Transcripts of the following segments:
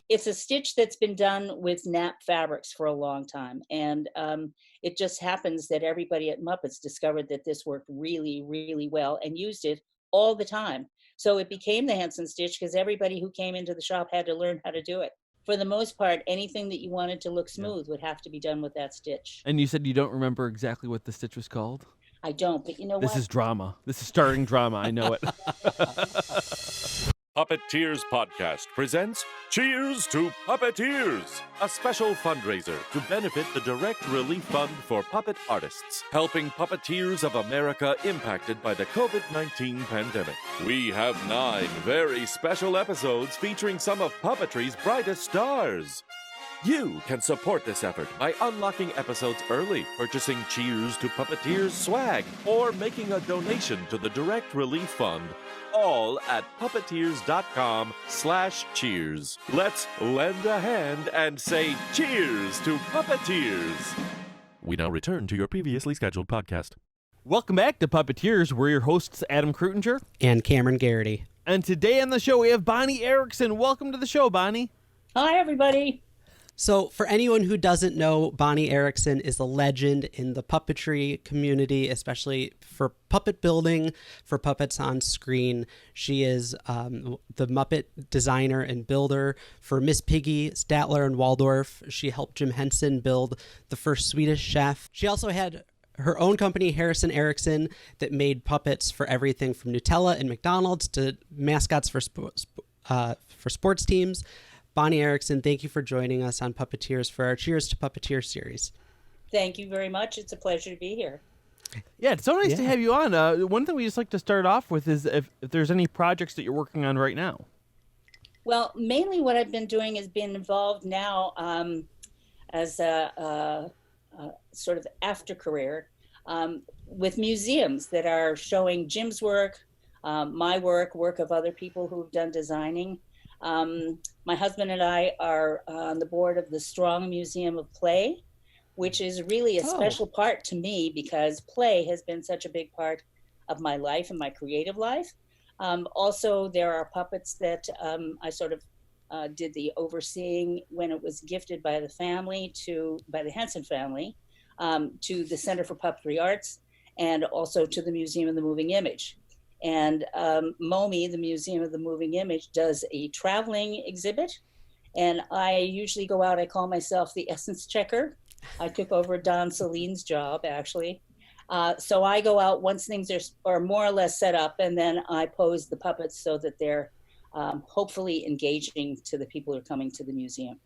It's a stitch that's been done with nap fabrics for a long time, and it just happens that everybody at Muppets discovered that this worked really, really well and used it all the time. So it became the Henson Stitch because everybody who came into the shop had to learn how to do it. For the most part, anything that you wanted to look Yeah. smooth would have to be done with that stitch. And you said you don't remember exactly what the stitch was called? I don't, but you know This what? is drama. This is starting drama. I know it. Puppeteers Podcast presents Cheers to Puppeteers, a special fundraiser to benefit the Direct Relief Fund for Puppet Artists, helping puppeteers of America impacted by the COVID-19 pandemic. We have 9 very special episodes featuring some of puppetry's brightest stars. You can support this effort by unlocking episodes early, purchasing Cheers to Puppeteers swag, or making a donation to the Direct Relief Fund. All at puppeteers.com/cheers. Let's lend a hand and say cheers to Puppeteers. We now return to your previously scheduled podcast. Welcome back to Puppeteers. We're your hosts, Adam Kreutinger. And Cameron Garrity. And today on the show, we have Bonnie Erickson. Welcome to the show, Bonnie. Hi, everybody. So for anyone who doesn't know, Bonnie Erickson is a legend in the puppetry community, especially for puppet building, for puppets on screen. She is the Muppet designer and builder for Miss Piggy, Statler, and Waldorf. She helped Jim Henson build the first Swedish Chef. She also had her own company, Harrison Erickson, that made puppets for everything from Nutella and McDonald's to mascots for sports teams. Bonnie Erickson, thank you for joining us on Puppeteers for our Cheers to Puppeteer series. Thank you very much. It's a pleasure to be here. Yeah, it's so nice to have you on. One thing we just like to start off with is if there's any projects that you're working on right now. Well, mainly what I've been doing is being involved now as a sort of after career with museums that are showing Jim's work, my work of other people who've done designing. My husband and I are on the board of the Strong Museum of Play, which is really a special part to me because play has been such a big part of my life and my creative life. Also, there are puppets that I sort of did the overseeing when it was gifted by the family by the Henson family to the Center for Puppetry Arts and also to the Museum of the Moving Image. And MoMI, the Museum of the Moving Image, does a traveling exhibit. And I usually go out, I call myself the essence checker. I took over Don Celine's job, actually. So I go out once things are more or less set up, and then I pose the puppets so that they're hopefully engaging to the people who are coming to the museum.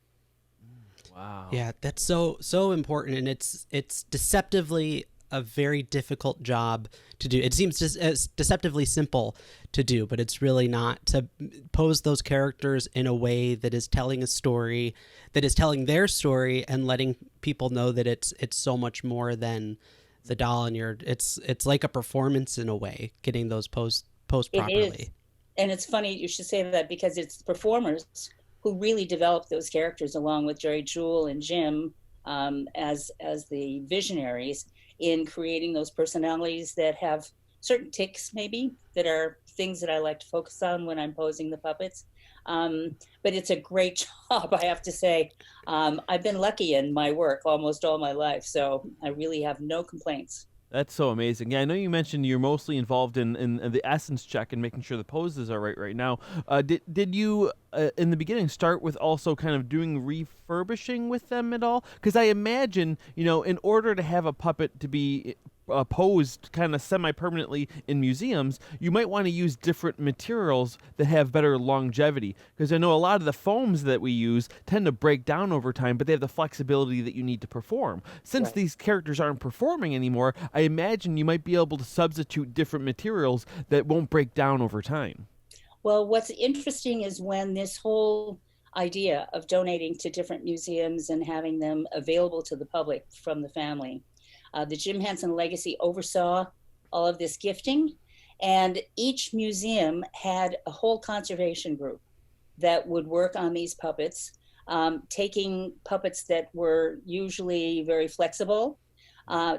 Wow. Yeah, that's so important, and it's deceptively a very difficult job to do. It seems just deceptively simple to do, but it's really not, to pose those characters in a way that is telling a story, that is telling their story and letting people know that it's so much more than the doll, and it's like a performance in a way, getting those posed properly. It is. And it's funny you should say that because it's the performers who really developed those characters along with Jerry Jewell and Jim as the visionaries in creating those personalities that have certain tics, maybe, that are things that I like to focus on when I'm posing the puppets. But it's a great job, I have to say. I've been lucky in my work almost all my life, so I really have no complaints. That's so amazing. Yeah, I know you mentioned you're mostly involved in the essence check and making sure the poses are right now. Did you, in the beginning, start with also kind of doing refurbishing with them at all? Because I imagine, in order to have a puppet to be posed kind of semi-permanently in museums, you might want to use different materials that have better longevity, because I know a lot of the foams that we use tend to break down over time, but they have the flexibility that you need to perform. Since these characters aren't performing anymore, I imagine you might be able to substitute different materials that won't break down over time. Well, what's interesting is when this whole idea of donating to different museums and having them available to the public from the family, the Jim Henson Legacy oversaw all of this gifting, and each museum had a whole conservation group that would work on these puppets, taking puppets that were usually very flexible,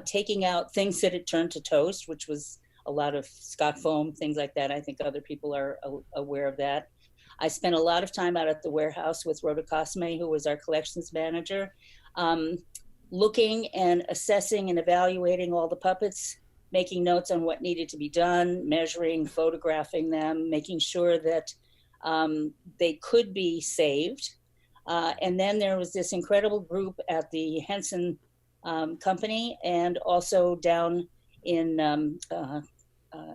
taking out things that had turned to toast, which was a lot of Scott foam, things like that. I think other people are aware of that. I spent a lot of time out at the warehouse with Rhoda Cosme, who was our collections manager, looking and assessing and evaluating all the puppets, making notes on what needed to be done, measuring, photographing them, making sure that they could be saved. And then there was this incredible group at the Henson Company, and also down in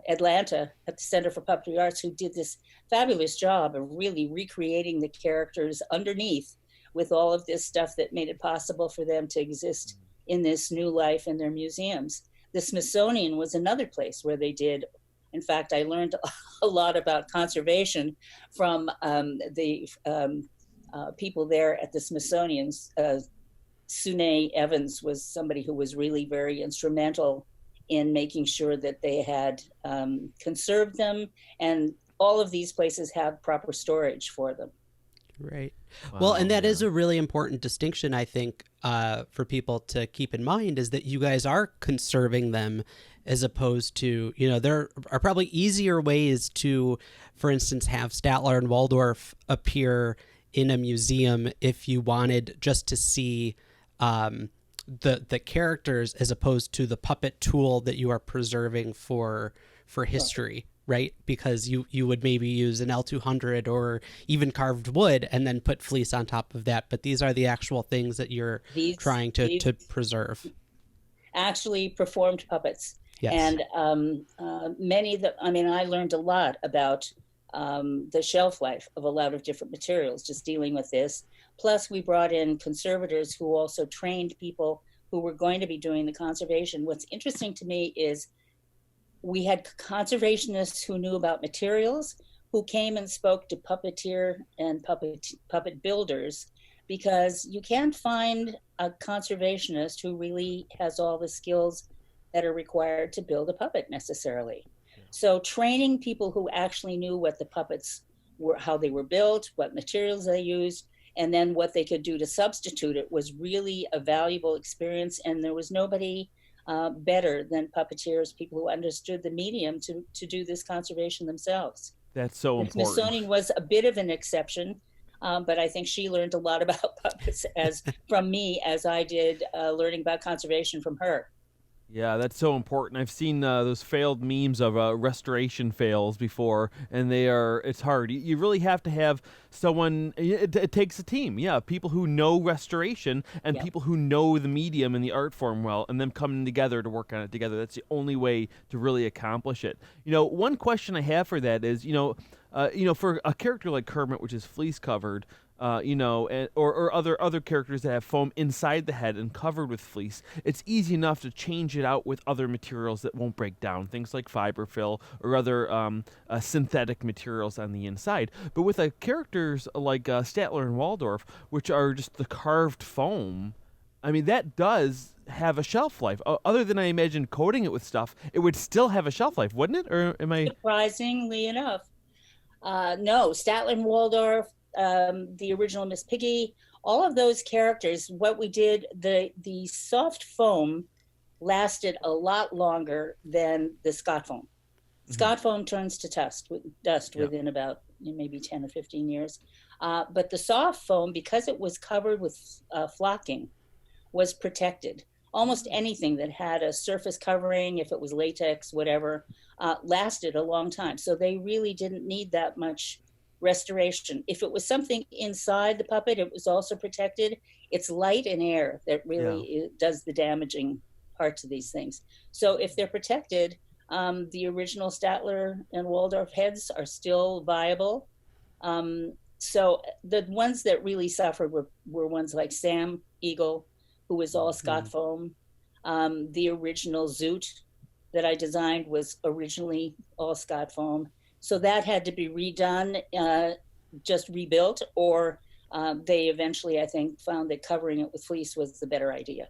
Atlanta at the Center for Puppetry Arts, who did this fabulous job of really recreating the characters underneath with all of this stuff that made it possible for them to exist in this new life in their museums. The Smithsonian was another place where they did. In fact, I learned a lot about conservation from the people there at the Smithsonian. Sune Evans was somebody who was really very instrumental in making sure that they had conserved them, and all of these places have proper storage for them. Right. Wow, well, and that is a really important distinction, I think, for people to keep in mind, is that you guys are conserving them, as opposed to, there are probably easier ways to, for instance, have Statler and Waldorf appear in a museum if you wanted just to see the characters, as opposed to the puppet tool that you are preserving for history. Right? Because you would maybe use an L200 or even carved wood and then put fleece on top of that. But these are the actual things that you're trying to preserve. Actually performed puppets. Yes. And many of I learned a lot about the shelf life of a lot of different materials, just dealing with this. Plus, we brought in conservators who also trained people who were going to be doing the conservation. What's interesting to me is we had conservationists who knew about materials, who came and spoke to puppeteer and puppet builders, because you can't find a conservationist who really has all the skills that are required to build a puppet necessarily. Yeah. So training people who actually knew what the puppets were, how they were built, what materials they used, and then what they could do to substitute it was really a valuable experience. And there was nobody better than puppeteers, people who understood the medium to do this conservation themselves. That's so important. The Smithsonian was a bit of an exception, but I think she learned a lot about puppets from me as I did learning about conservation from her. Yeah, that's so important. I've seen those failed memes of restoration fails before, and it's hard. You really have to have someone, it takes a team. Yeah, people who know restoration and people who know the medium and the art form well, and them coming together to work on it together. That's the only way to really accomplish it. One question I have for that is, for a character like Kermit, which is fleece covered, or other characters that have foam inside the head and covered with fleece, it's easy enough to change it out with other materials that won't break down, things like fiberfill or other synthetic materials on the inside. But with characters like Statler and Waldorf, which are just the carved foam, that does have a shelf life. Other than, I imagine, coating it with stuff, it would still have a shelf life, wouldn't it? Or am I... Surprisingly enough. No, Statler and Waldorf, the original Miss Piggy, all of those characters, what we did, the soft foam lasted a lot longer than the Scott foam. Mm-hmm. Scott foam turns to dust within about maybe 10 or 15 years. But the soft foam, because it was covered with flocking, was protected. Almost anything that had a surface covering, if it was latex, whatever, lasted a long time. So they really didn't need that much restoration. If it was something inside the puppet, it was also protected. It's light and air that really does the damaging parts of these things. So if they're protected, the original Statler and Waldorf heads are still viable. So the ones that really suffered were ones like Sam Eagle, who was all Scott foam. The original Zoot that I designed was originally all Scott foam. So that had to be redone, just rebuilt, or they eventually, I think, found that covering it with fleece was the better idea.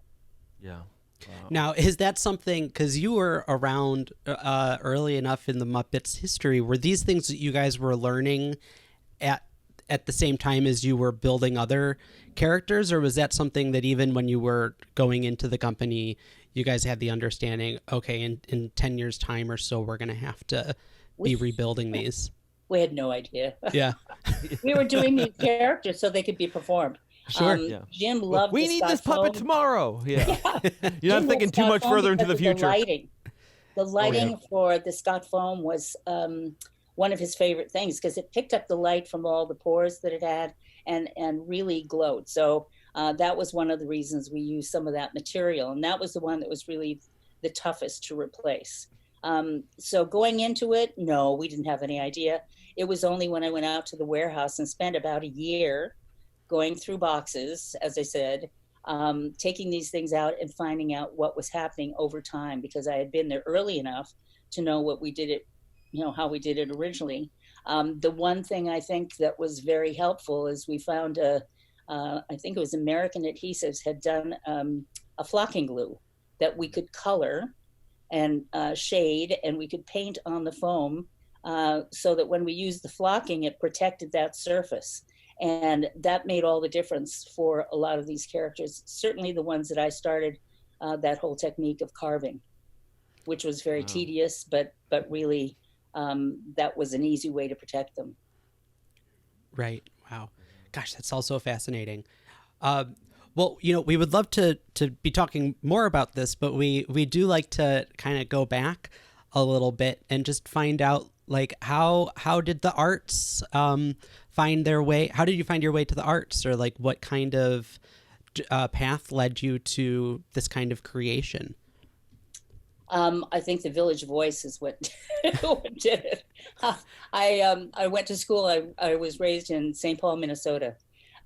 Yeah. Wow. Now, is that something, because you were around early enough in the Muppets history, were these things that you guys were learning at the same time as you were building other characters, or was that something that even when you were going into the company, you guys had the understanding, okay, in 10 years' time or so, we're going to have to be rebuilding these? We had no idea. Yeah. We were doing these characters so they could be performed. Sure. Yeah. Jim loved We the need Scott this puppet foam. tomorrow. Yeah. You're Jim not loved thinking too Scott much foam further into because the of future. The lighting for the Scott foam was one of his favorite things because it picked up the light from all the pores that it had and really glowed. So that was one of the reasons we used some of that material. And that was the one that was really the toughest to replace. So going into it, no, we didn't have any idea. It was only when I went out to the warehouse and spent about a year going through boxes, as I said, taking these things out and finding out what was happening over time, because I had been there early enough to know what we did it, how we did it originally. The one thing I think that was very helpful is we found I think it was American Adhesives had done a flocking glue that we could color and shade, and we could paint on the foam so that when we used the flocking, it protected that surface. And that made all the difference for a lot of these characters, certainly the ones that I started that whole technique of carving, which was very tedious, but really that was an easy way to protect them. Right. Wow. Gosh, that's also fascinating. Well, we would love to be talking more about this, but we do like to kind of go back a little bit and just find out, like, how did the arts find their way? How did you find your way to the arts, or like what kind of path led you to this kind of creation? I think the Village Voice is what did it. I went to school. I was raised in St. Paul, Minnesota.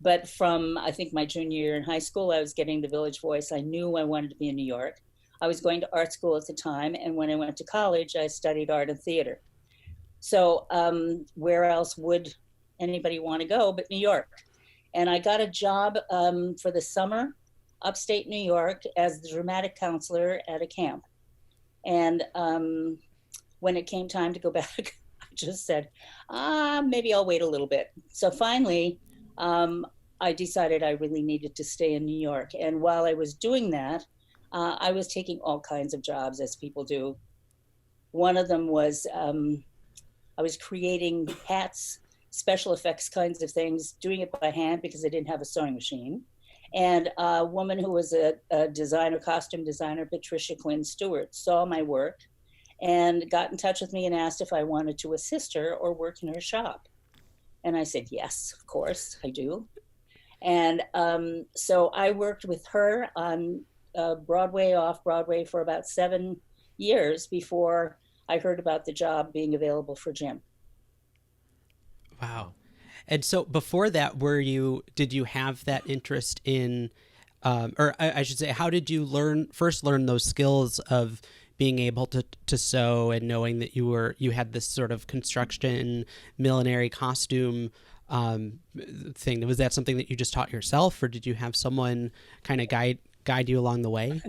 But from, I think, my junior year in high school, I was getting the Village Voice. I knew I wanted to be in New York. I was going to art school at the time. And when I went to college, I studied art and theater. So where else would anybody want to go but New York? And I got a job for the summer, upstate New York, as the dramatic counselor at a camp. And when it came time to go back, I just said, maybe I'll wait a little bit. So finally, I decided I really needed to stay in New York. And while I was doing that, I was taking all kinds of jobs, as people do. One of them was I was creating hats, special effects kinds of things, doing it by hand because I didn't have a sewing machine. And a woman who was a designer, costume designer, Patricia Quinn Stewart, saw my work and got in touch with me and asked if I wanted to assist her or work in her shop. And I said, yes, of course, I do. And so I worked with her on Broadway, off Broadway for about 7 years before I heard about the job being available for Jim. Wow. And so before that, did you have that interest in, or I should say, how did you first learn those skills of being able to sew and knowing that you had this sort of construction, millinery costume thing? Was that something that you just taught yourself, or did you have someone kind of guide you along the way?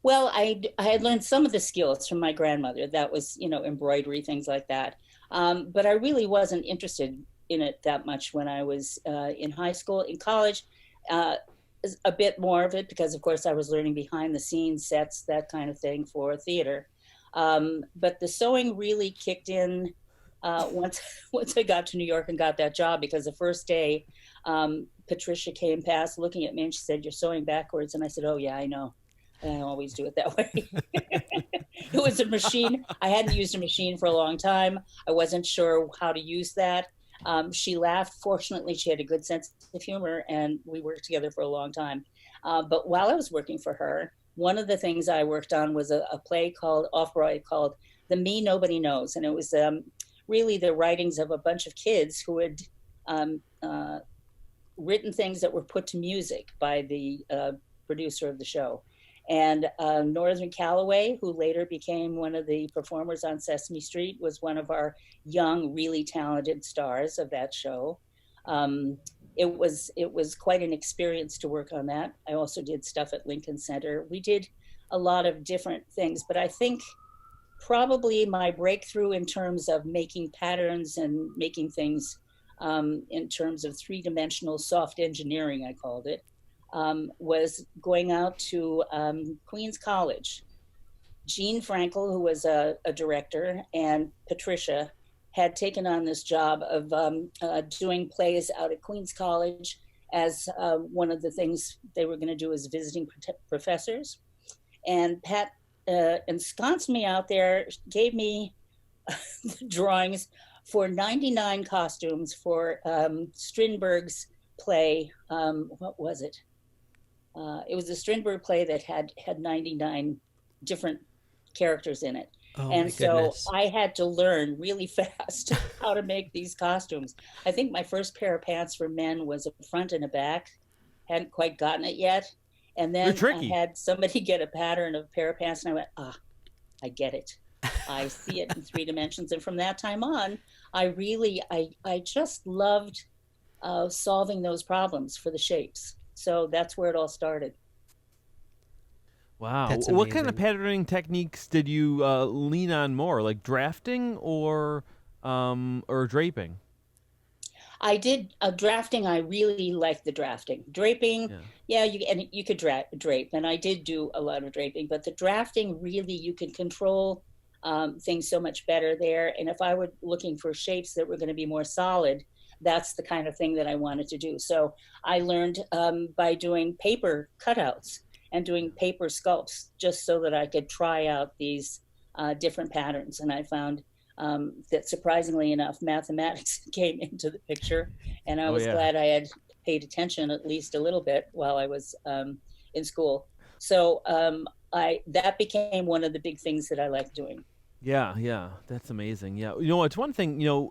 Well, I had learned some of the skills from my grandmother. That was, embroidery, things like that. But I really wasn't interested in it that much when I was in high school. In college, a bit more of it because, of course, I was learning behind the scenes sets, that kind of thing for theater. But the sewing really kicked in once I got to New York and got that job, because the first day Patricia came past looking at me and she said, "You're sewing backwards." And I said, "Oh, yeah, I know. I always do it that way." It was a machine. I hadn't used a machine for a long time. I wasn't sure how to use that. She laughed. Fortunately, she had a good sense of humor, and we worked together for a long time. But while I was working for her, one of the things I worked on was a play called off-Broadway called "The Me Nobody Knows," and it was really the writings of a bunch of kids who had written things that were put to music by the producer of the show. And Northern Calloway, who later became one of the performers on Sesame Street, was one of our young, really talented stars of that show. It was quite an experience to work on that. I also did stuff at Lincoln Center. We did a lot of different things, but I think probably my breakthrough in terms of making patterns and making things in terms of three-dimensional soft engineering, I called it, was going out to Queens College. Jean Frankel, who was a director, and Patricia had taken on this job of doing plays out at Queens College as one of the things they were going to do as visiting professors. And Pat ensconced me out there, gave me the drawings for 99 costumes for Strindberg's play. What was it? It was a Strindberg play that had 99 different characters in it. Oh, and so I had to learn really fast how to make these costumes. I think my first pair of pants for men was a front and a back. Hadn't quite gotten it yet. And then I had somebody get a pattern of a pair of pants, and I went, I get it. I see it in 3 dimensions. And from that time on, I just loved solving those problems for the shapes. So that's where it all started. Wow. What kind of patterning techniques did you lean on more, like drafting or draping? I did drafting. I really liked the drafting. Draping, you could drape, and I did do a lot of draping. But the drafting, really, you can control things so much better there. And if I were looking for shapes that were going to be more solid, that's the kind of thing that I wanted to do. So I learned by doing paper cutouts and doing paper sculpts, just so that I could try out these different patterns. And I found that, surprisingly enough, mathematics came into the picture, and I was glad I had paid attention at least a little bit while I was in school. So that became one of the big things that I liked doing. Yeah, that's amazing. Yeah, it's one thing,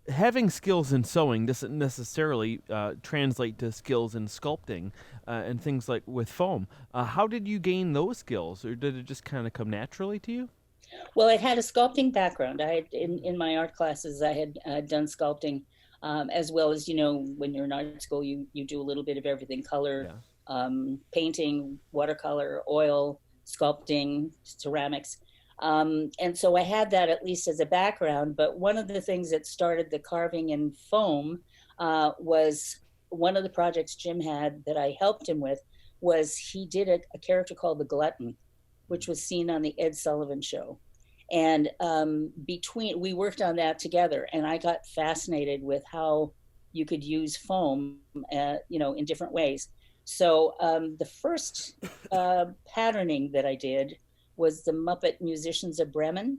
having skills in sewing doesn't necessarily translate to skills in sculpting and things like with foam. How did you gain those skills, or did it just kind of come naturally to you? Well, it had a sculpting background. I had in my art classes, I had done sculpting, as well as, when you're in art school, you do a little bit of everything: color, painting, watercolor, oil, sculpting, ceramics. And so I had that at least as a background. But one of the things that started the carving in foam was one of the projects Jim had that I helped him with. Was he did a character called the Glutton, which was seen on the Ed Sullivan Show. And we worked on that together, and I got fascinated with how you could use foam, in different ways. So the first patterning that I did was the Muppet Musicians of Bremen.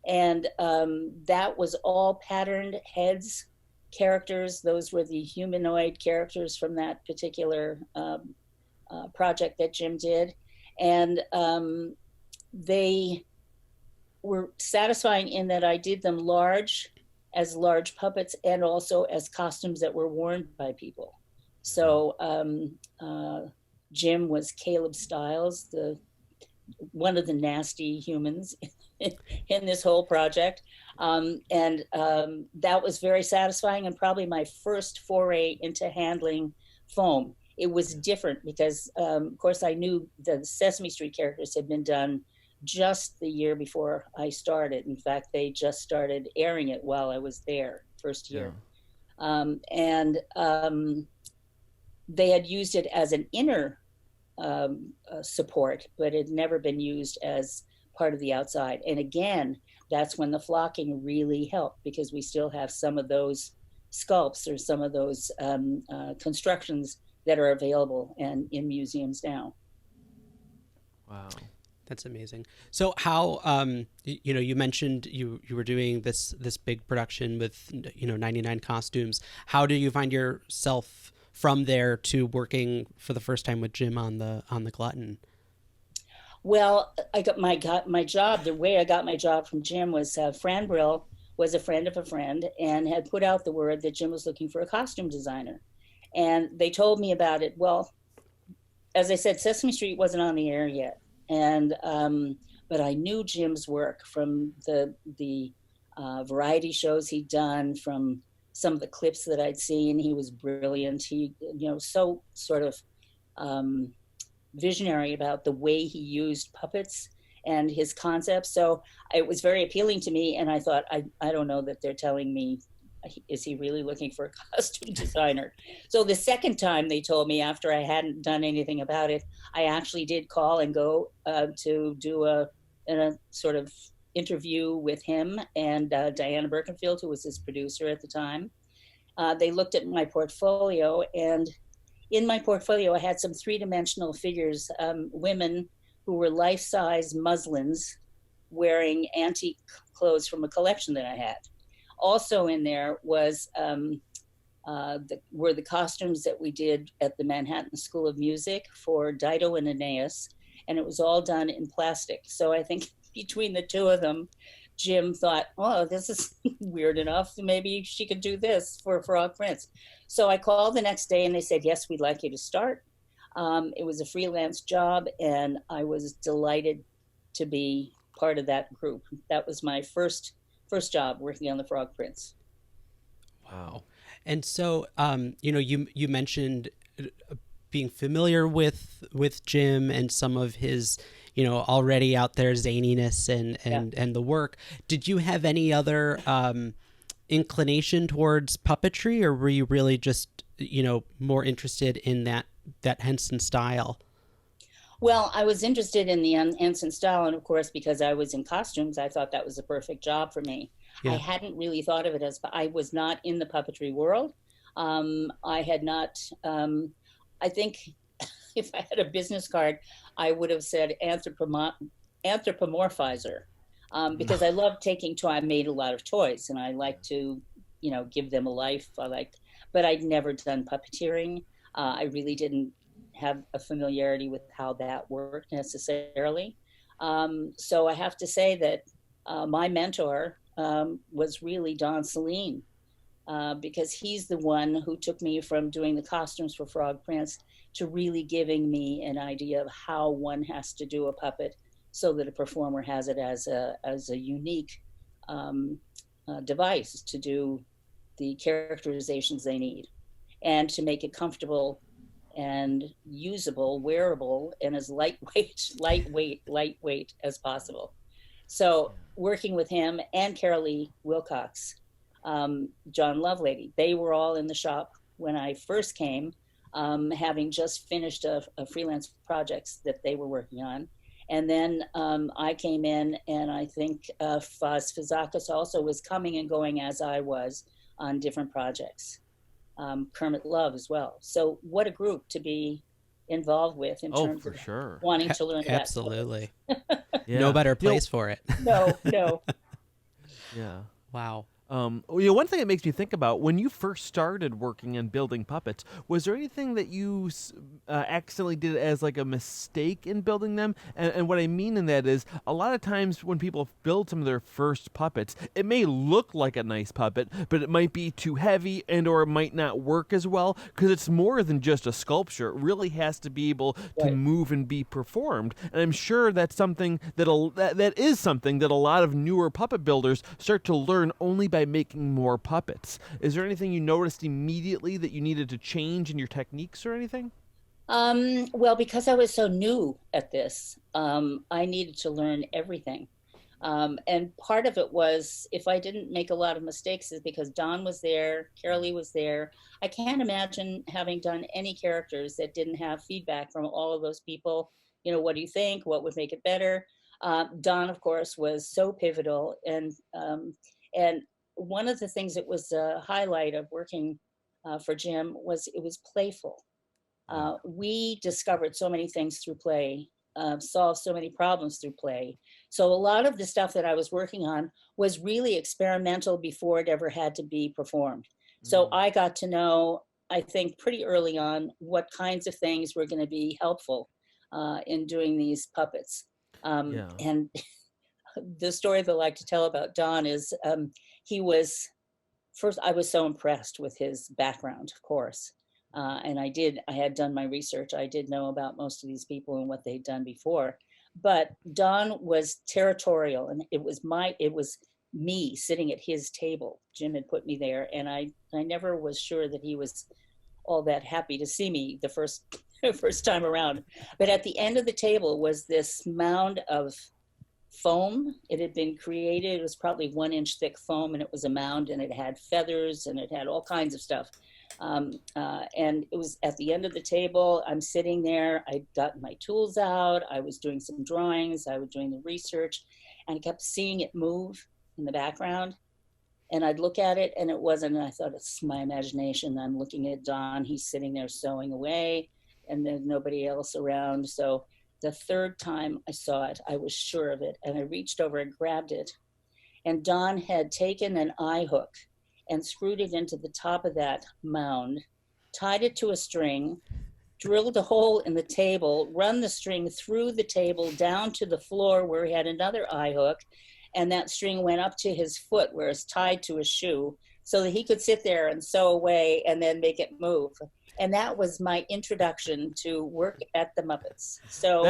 And that was all patterned heads, characters. Those were the humanoid characters from that particular project that Jim did. And they were satisfying in that I did them as large puppets, and also as costumes that were worn by people. So Jim was Caleb Stiles, one of the nasty humans in this whole project. And that was very satisfying, and probably my first foray into handling foam. It was different because, of course, I knew the Sesame Street characters had been done just the year before I started. In fact, they just started airing it while I was there, first year. And they had used it as an inner support, but it had never been used as part of the outside. And again, that's when the flocking really helped, because we still have some of those sculpts or some of those constructions that are available and in museums now. Wow. That's amazing. So how, you mentioned you were doing this big production with, 99 costumes. How do you find yourself from there to working for the first time with Jim on the Glutton? Well, I got my job. The way I got my job from Jim was Fran Brill was a friend of a friend and had put out the word that Jim was looking for a costume designer. And they told me about it. Well, as I said, Sesame Street wasn't on the air yet. And but I knew Jim's work from the variety shows he'd done, from some of the clips that I'd seen. He was brilliant. He, so sort of visionary about the way he used puppets and his concepts. So it was very appealing to me. And I thought, I don't know that they're telling me, is he really looking for a costume designer? So the second time they told me, after I hadn't done anything about it, I actually did call and go to do a sort of interview with him and Diana Birkenfield, who was his producer at the time. They looked at my portfolio, and in my portfolio, I had some three-dimensional figures, women who were life-size muslins wearing antique clothes from a collection that I had. Also in there was were the costumes that we did at the Manhattan School of Music for Dido and Aeneas, and it was all done in plastic. So I think between the two of them, Jim thought, oh, this is weird enough. Maybe she could do this for Frog Prince. So I called the next day and they said, yes, we'd like you to start. It was a freelance job and I was delighted to be part of that group. That was my first job working on the Frog Prince. Wow. And so, you mentioned being familiar with Jim and some of his, already out there zaniness and the work. Did you have any other inclination towards puppetry, or were you really just, more interested in that Henson style? Well, I was interested in the Henson style, and of course, because I was in costumes, I thought that was the perfect job for me. Yeah. I hadn't really thought of it as, I was not in the puppetry world. I had not, I think if I had a business card, I would have said Anthropomorphizer, because I love taking toy. I made a lot of toys and I like to, give them a life. But I'd never done puppeteering. I really didn't have a familiarity with how that worked necessarily. So I have to say that my mentor was really Don Celine, because he's the one who took me from doing the costumes for Frog Prince to really giving me an idea of how one has to do a puppet so that a performer has it as a unique device to do the characterizations they need and to make it comfortable and usable, wearable, and as lightweight as possible. So working with him and Carolee Wilcox, John Lovelady, they were all in the shop when I first came, having just finished a freelance projects that they were working on. And then I came in, and I think Faz Fazakis also was coming and going as I was on different projects. Kermit Love as well. So what a group to be involved with in terms of sure. wanting to learn. Absolutely. Yeah. No better place for it. No. Yeah. Wow. One thing it makes me think about, when you first started working and building puppets, was there anything that you accidentally did as like a mistake in building them? And what I mean in that is, a lot of times when people build some of their first puppets, it may look like a nice puppet, but it might be too heavy and or it might not work as well, because it's more than just a sculpture. It really has to be able to move and be performed. And I'm sure that's something that is something that a lot of newer puppet builders start to learn only by making more puppets. Is there anything you noticed immediately that you needed to change in your techniques or anything? Well, because I was so new at this, I needed to learn everything. And part of it was, if I didn't make a lot of mistakes, is because Don was there, Carolee was there. I can't imagine having done any characters that didn't have feedback from all of those people. What do you think? What would make it better? Don, of course, was so pivotal, and one of the things that was a highlight of working for Jim was it was playful. We discovered so many things through play, solved so many problems through play. So a lot of the stuff that I was working on was really experimental before it ever had to be performed. So I got to know, I think pretty early on, what kinds of things were going to be helpful in doing these puppets. And the story that I like to tell about Don is he was, first, I was so impressed with his background, of course. And I had done my research. I did know about most of these people and what they'd done before. But Don was territorial, and it was me sitting at his table. Jim had put me there, and I never was sure that he was all that happy to see me the first time around. But at the end of the table was this mound of foam. It had been created. It was probably 1 inch thick foam, and it was a mound, and it had feathers, and it had all kinds of stuff. And it was at the end of the table. I'm sitting there. I'd gotten my tools out. I was doing some drawings. I was doing the research. and I kept seeing it move in the background. And I'd look at it and it wasn't, and I thought, it's my imagination. I'm looking at Don, he's sitting there sewing away, and there's nobody else around. So the third time I saw it, I was sure of it, and I reached over and grabbed it. And Don had taken an eye hook and screwed it into the top of that mound, tied it to a string, drilled a hole in the table, run the string through the table down to the floor where he had another eye hook, and that string went up to his foot where it's tied to a shoe, so that he could sit there and sew away and then make it move. And that was my introduction to work at the Muppets. So,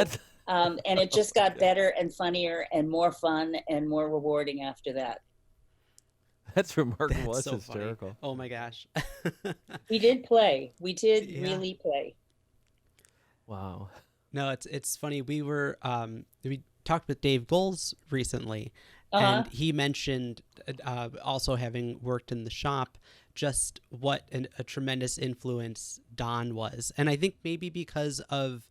and it just got better and funnier and more fun and more rewarding after that. That's remarkable. That's so hysterical. Funny. Oh my gosh. We did play. We did really play. Wow. No, it's funny. We talked with Dave Goals recently, and he mentioned also having worked in the shop, just what a tremendous influence Don was. And I think maybe because of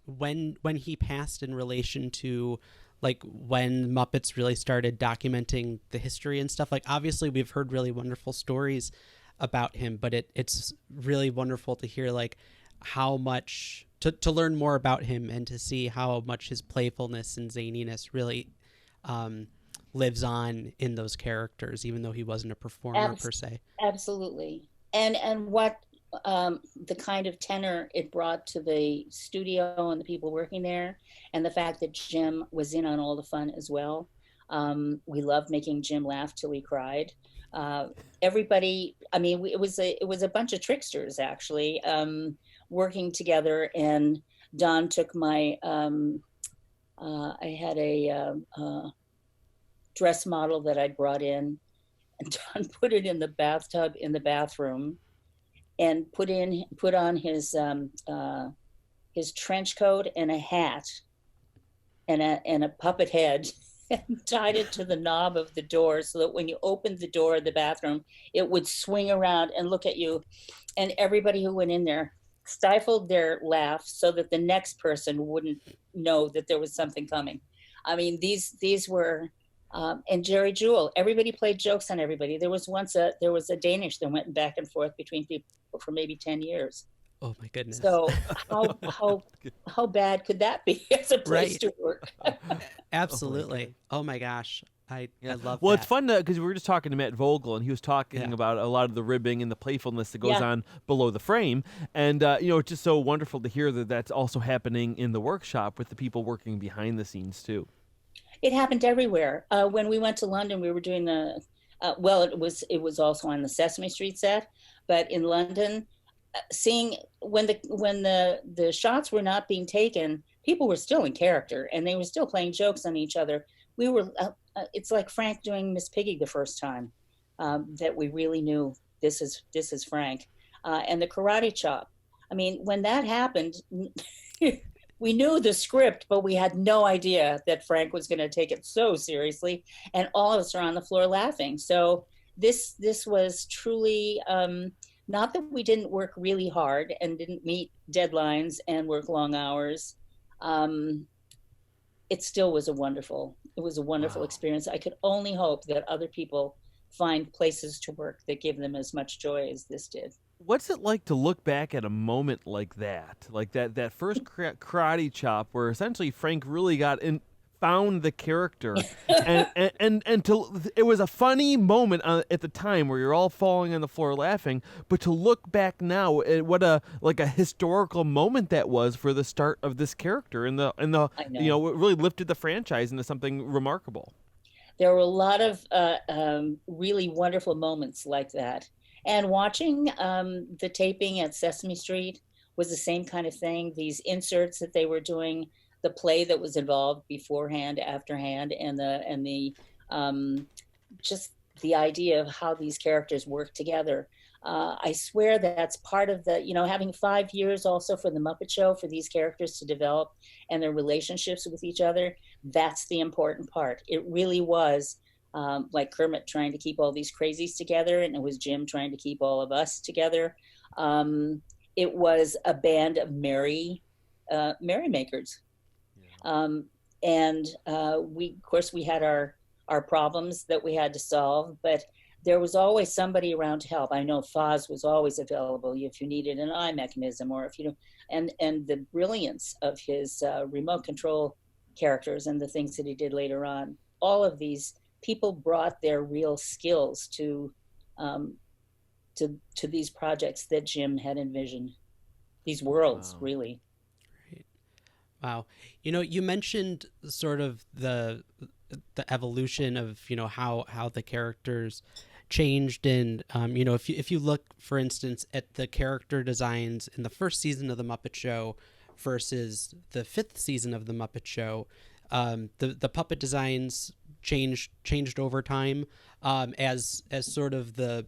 when he passed, in relation to like when Muppets really started documenting the history and stuff, like obviously we've heard really wonderful stories about him, but it's really wonderful to hear like how much to learn more about him, and to see how much his playfulness and zaniness really lives on in those characters, even though he wasn't a performer per se. Absolutely. And what the kind of tenor it brought to the studio and the people working there, and the fact that Jim was in on all the fun as well. We loved making Jim laugh till he cried. Everybody, I mean, it was a bunch of tricksters actually, working together. And Don took my, I had a dress model that I'd brought in, and Don put it in the bathtub in the bathroom, and put on his trench coat and a hat and a puppet head, and tied it to the knob of the door, so that when you opened the door of the bathroom, it would swing around and look at you. And everybody who went in there stifled their laugh so that the next person wouldn't know that there was something coming. I mean, these were, and Jerry Jewell, everybody played jokes on everybody. There was a Danish that went back and forth between people for maybe 10 years. Oh my goodness. So how bad could that be as a place to work? Absolutely. Oh my gosh. I love Well, that. it's fun because we were just talking to Matt Vogel, and he was talking about a lot of the ribbing and the playfulness that goes on below the frame. And, it's just so wonderful to hear that that's also happening in the workshop with the people working behind the scenes, too. It happened everywhere. When we went to London, we were doing it was also on the Sesame Street set, but in London, seeing when the shots were not being taken, people were still in character and they were still playing jokes on each other. We were, it's like Frank doing Miss Piggy the first time, that we really knew this is Frank. And the karate chop. I mean, when that happened, we knew the script, but we had no idea that Frank was going to take it so seriously. And all of us are on the floor laughing. So this was truly, not that we didn't work really hard and didn't meet deadlines and work long hours. It still was a wonderful experience. I could only hope that other people find places to work that give them as much joy as this did. What's it like to look back at a moment like that first karate chop, where essentially Frank really found the character, and it was a funny moment at the time where you're all falling on the floor laughing, but to look back now at what a historical moment that was for the start of this character, and the it really lifted the franchise into something remarkable. There were a lot of really wonderful moments like that. And watching the taping at Sesame Street was the same kind of thing. These inserts that they were doing, the play that was involved beforehand, afterhand, and the just the idea of how these characters work together. I swear that's part of the, having 5 years also for the Muppet Show, for these characters to develop and their relationships with each other. That's the important part. It really was like Kermit trying to keep all these crazies together, and it was Jim trying to keep all of us together. It was a band of merrymakers. and of course, we had our problems that we had to solve, but there was always somebody around to help. I know Foz was always available if you needed an eye mechanism, or if you know, and the brilliance of his remote control characters and the things that he did later on. All of these people brought their real skills to these projects that Jim had envisioned. These worlds, Wow. really. Right. Wow. You mentioned sort of the evolution of, how the characters changed. And, if you look, for instance, at the character designs in the first season of the Muppet Show versus the fifth season of the Muppet Show, the puppet designs changed over time, as sort of the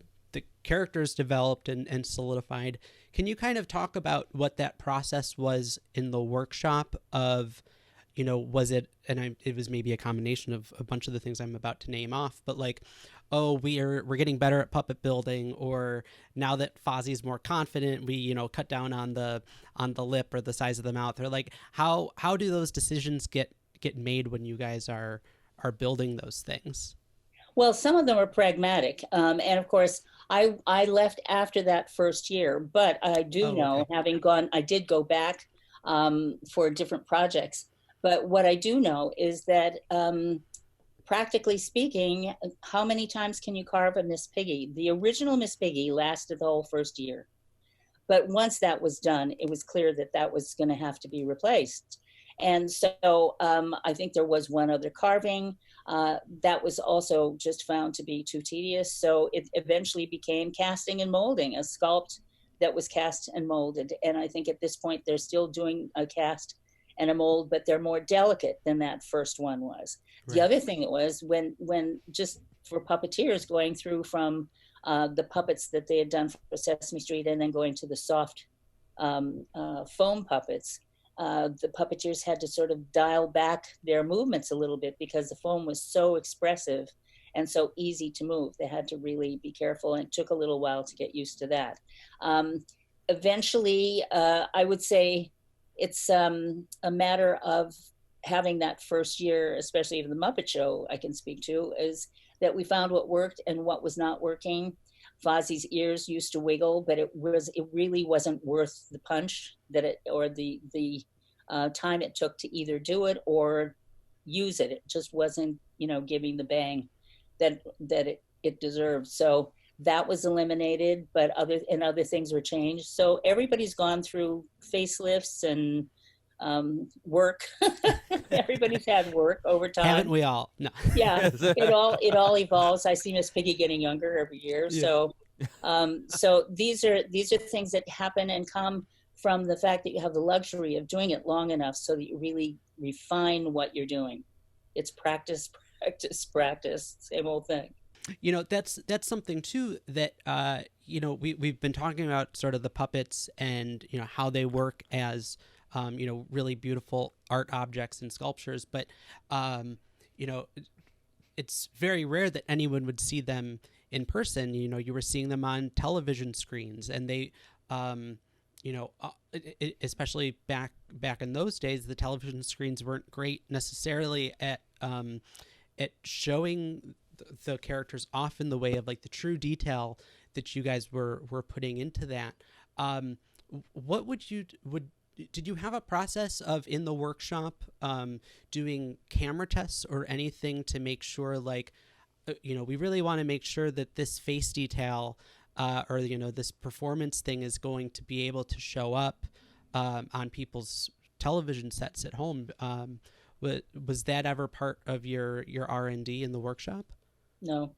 characters developed and solidified. Can you kind of talk about what that process was in the workshop of, was it, it was maybe a combination of a bunch of the things I'm about to name off, but like, oh, we're getting better at puppet building, or now that Fozzie's more confident, we, cut down on the lip or the size of the mouth, or like, how do those decisions get made when you guys are building those things? Well, some of them are pragmatic. And of course, I left after that first year, but I do Oh, know, okay. having gone, I did go back for different projects. But what I do know is that practically speaking, how many times can you carve a Miss Piggy? The original Miss Piggy lasted the whole first year. But once that was done, it was clear that that was going to have to be replaced. And so I think there was one other carving that was also just found to be too tedious. So it eventually became casting and molding, a sculpt that was cast and molded. And I think at this point, they're still doing a cast and a mold, but they're more delicate than that first one was. The Right. other thing that was when just for puppeteers going through from the puppets that they had done for Sesame Street and then going to the soft foam puppets, the puppeteers had to sort of dial back their movements a little bit because the foam was so expressive and so easy to move. They had to really be careful, and it took a little while to get used to that. Eventually, I would say it's a matter of having that first year, especially in the Muppet Show, I can speak to, is that we found what worked and what was not working. Fozzie's ears used to wiggle, but it really wasn't worth the punch that it, or the time it took to either do it or use it. It just wasn't, giving the bang that it deserved. So that was eliminated, but other things were changed. So everybody's gone through facelifts and work. Everybody's had work over time. Haven't we all? No. Yeah, it all evolves. I see Miss Piggy getting younger every year. Yeah. So these are things that happen and come from the fact that you have the luxury of doing it long enough so that you really refine what you're doing. It's practice, practice, practice, same old thing. That's something too that we've been talking about, sort of the puppets and how they work as really beautiful art objects and sculptures, but it's very rare that anyone would see them in person. You were seeing them on television screens, and they especially back in those days, the television screens weren't great necessarily at showing the characters off in the way of like the true detail that you guys were putting into that. What did you have a process of in the workshop doing camera tests or anything to make sure, like, we really want to make sure that this face detail or this performance thing is going to be able to show up on people's television sets at home? Was that ever part of your R&D in the workshop? No.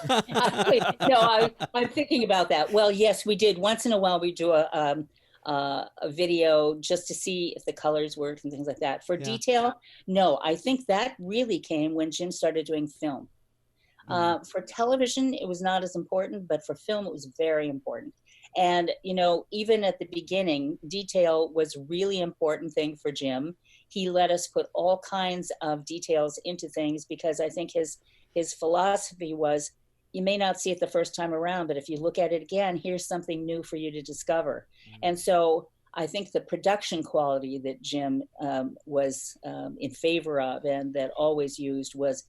No, I'm thinking about that. Well, yes, we did. Once in a while, we do a video just to see if the colors worked and things like that. For detail, no. I think that really came when Jim started doing film. For television, it was not as important, but for film, it was very important. And, even at the beginning, detail was really important thing for Jim. He let us put all kinds of details into things because I think his philosophy was, you may not see it the first time around, but if you look at it again, here's something new for you to discover. And so I think the production quality that Jim was in favor of and that always used was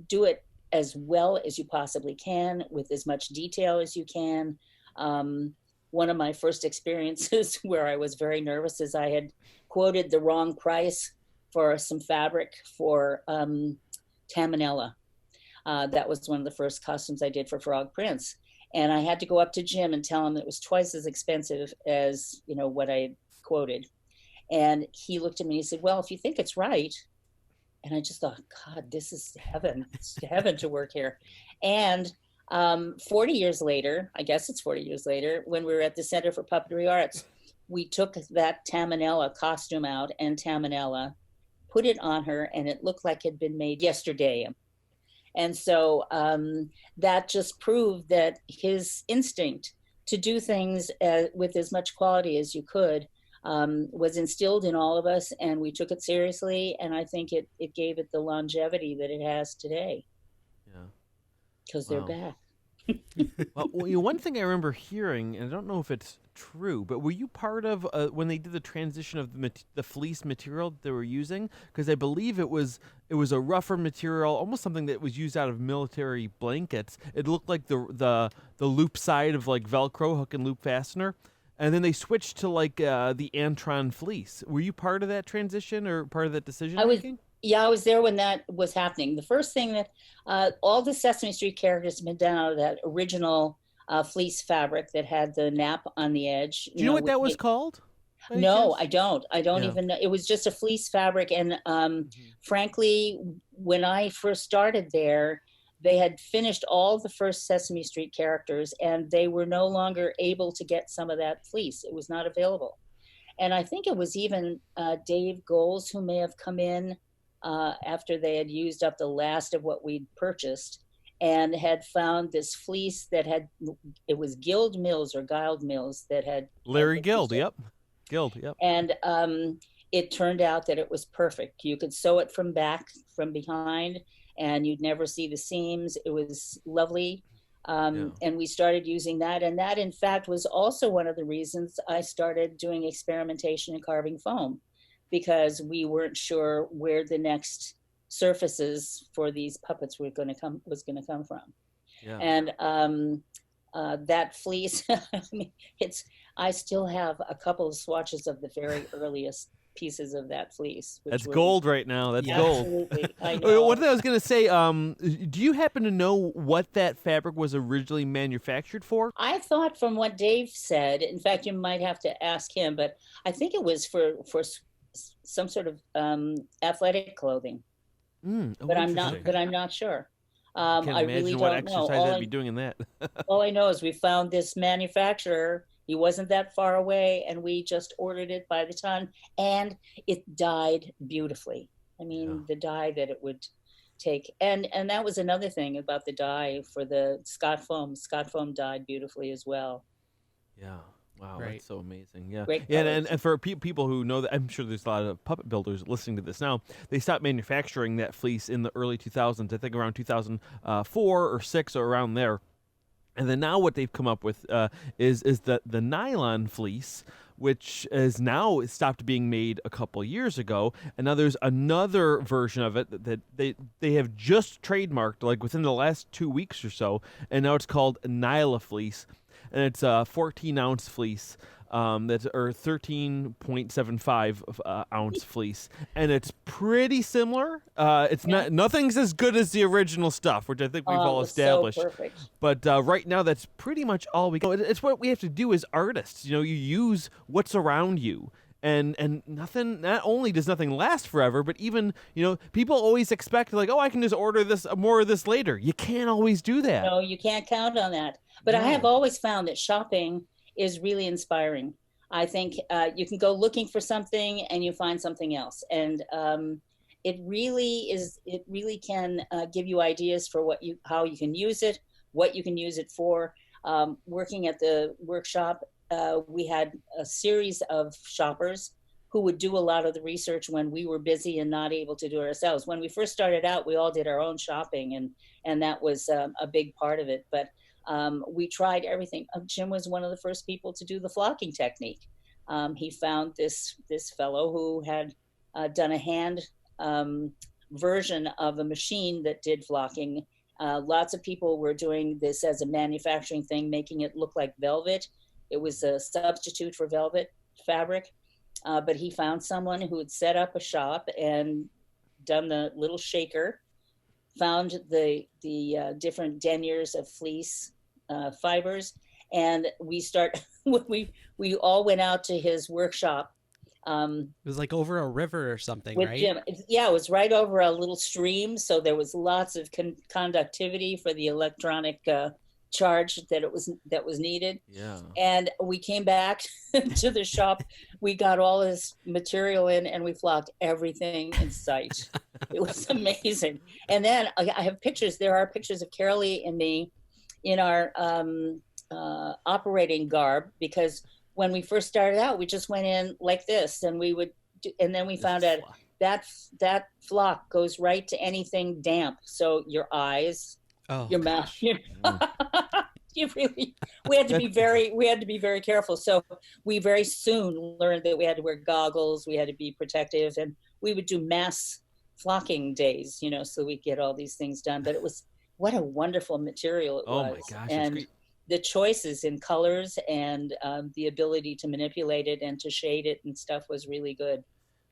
do it as well as you possibly can with as much detail as you can. One of my first experiences where I was very nervous is I had quoted the wrong price for some fabric for Tamanella. That was one of the first costumes I did for Frog Prince. And I had to go up to Jim and tell him it was twice as expensive as, you know, what I had quoted. And he looked at me and he said, well, if you think it's right. And I just thought, God, this is heaven. It's heaven to work here. And 40 years later, I guess it's 40 years later, when we were at the Center for Puppetry Arts, we took that Tamanella costume out and Tamanella, put it on her, and it looked like it had been made yesterday. And so that just proved that his instinct to do things with as much quality as you could was instilled in all of us, and we took it seriously. And I think it gave it the longevity that it has today. Yeah. Because they're back. Well, one thing I remember hearing, and I don't know if it's true, but were you part of when they did the transition of the fleece material that they were using? Because I believe it was a rougher material, almost something that was used out of military blankets. It looked like the loop side of like Velcro hook and loop fastener, and then they switched to like the Antron fleece. Were you part of that transition or part of that decision making? Yeah, I was there when that was happening. The first thing that all the Sesame Street characters have been done out of that original fleece fabric that had the nap on the edge. Do you know what that was called? No, I don't. I don't even know. It was just a fleece fabric. And frankly, when I first started there, they had finished all the first Sesame Street characters and they were no longer able to get some of that fleece. It was not available. And I think it was even Dave Goles who may have come in after they had used up the last of what we'd purchased and had found this fleece that it was Guild Mills or Guild Mills that had Larry Guild, yep. And it turned out that it was perfect. You could sew it from behind, and you'd never see the seams. It was lovely. And we started using that. And that, in fact, was also one of the reasons I started doing experimentation in carving foam, because we weren't sure where the next surfaces for these puppets was going to come from. Yeah. And that fleece, I mean, I still have a couple of swatches of the very earliest pieces of that fleece. That's gold right now. That's gold. Absolutely. I know. What I was going to say, do you happen to know what that fabric was originally manufactured for? I thought from what Dave said, in fact, you might have to ask him, but I think it was for some sort of athletic clothing. But I'm not sure. I can't I imagine really what don't exercise know. I'd be doing in that. All I know is we found this manufacturer. He wasn't that far away, and we just ordered it by the ton, and it dyed beautifully. I mean, the dye that it would take, and that was another thing about the dye for the Scott foam. Scott foam dyed beautifully as well. Yeah. Wow, Right. That's so amazing. Yeah. Great Yeah, colors. and for people who know that, I'm sure there's a lot of puppet builders listening to this now. They stopped manufacturing that fleece in the early 2000s, I think around 2004 or 6 or around there. And then now what they've come up with is the nylon fleece, which is now stopped being made a couple years ago, and now there's another version of it that they have just trademarked like within the last 2 weeks or so, and now it's called Nyla fleece, and it's a 14-ounce fleece. That's or 13.75 ounce fleece, and it's pretty similar. It's not nothing's as good as the original stuff, which I think we've all established. So perfect. But right now, that's pretty much all we go. It's what we have to do as artists. You know, you use what's around you. And nothing. Not only does nothing last forever, but even people always expect like, oh, I can just order more of this later. You can't always do that. No, you can't count on that. But I have always found that shopping is really inspiring. I think you can go looking for something and you find something else, and it really can give you ideas for how you can use it, what you can use it for. Working at the workshop, we had a series of shoppers who would do a lot of the research when we were busy and not able to do it ourselves. When we first started out, we all did our own shopping, and that was a big part of it. But we tried everything. Jim was one of the first people to do the flocking technique. he found this fellow who had done a hand version of a machine that did flocking. Lots of people were doing this as a manufacturing thing, making it look like velvet. It was a substitute for velvet fabric, but he found someone who had set up a shop and done the little shaker, found the different deniers of fleece fibers, and we all went out to his workshop. It was like over a river or something, with right? Jim. Yeah, it was right over a little stream, so there was lots of conductivity for the electronic charge that was needed. Yeah. And we came back to the shop. We got all this material in, and we flocked everything in sight. It was amazing. And then I have pictures. There are pictures of Carolee and me in our operating garb, because when we first started out, we just went in like this, and and then we found out that flock goes right to anything damp. So your eyes, your mouth, we had to be very careful. So we very soon learned that we had to wear goggles, we had to be protective, and we would do mass flocking days, so we get all these things done. But what a wonderful material it was. Oh my gosh, and it's great. The choices in colors and the ability to manipulate it and to shade it and stuff was really good.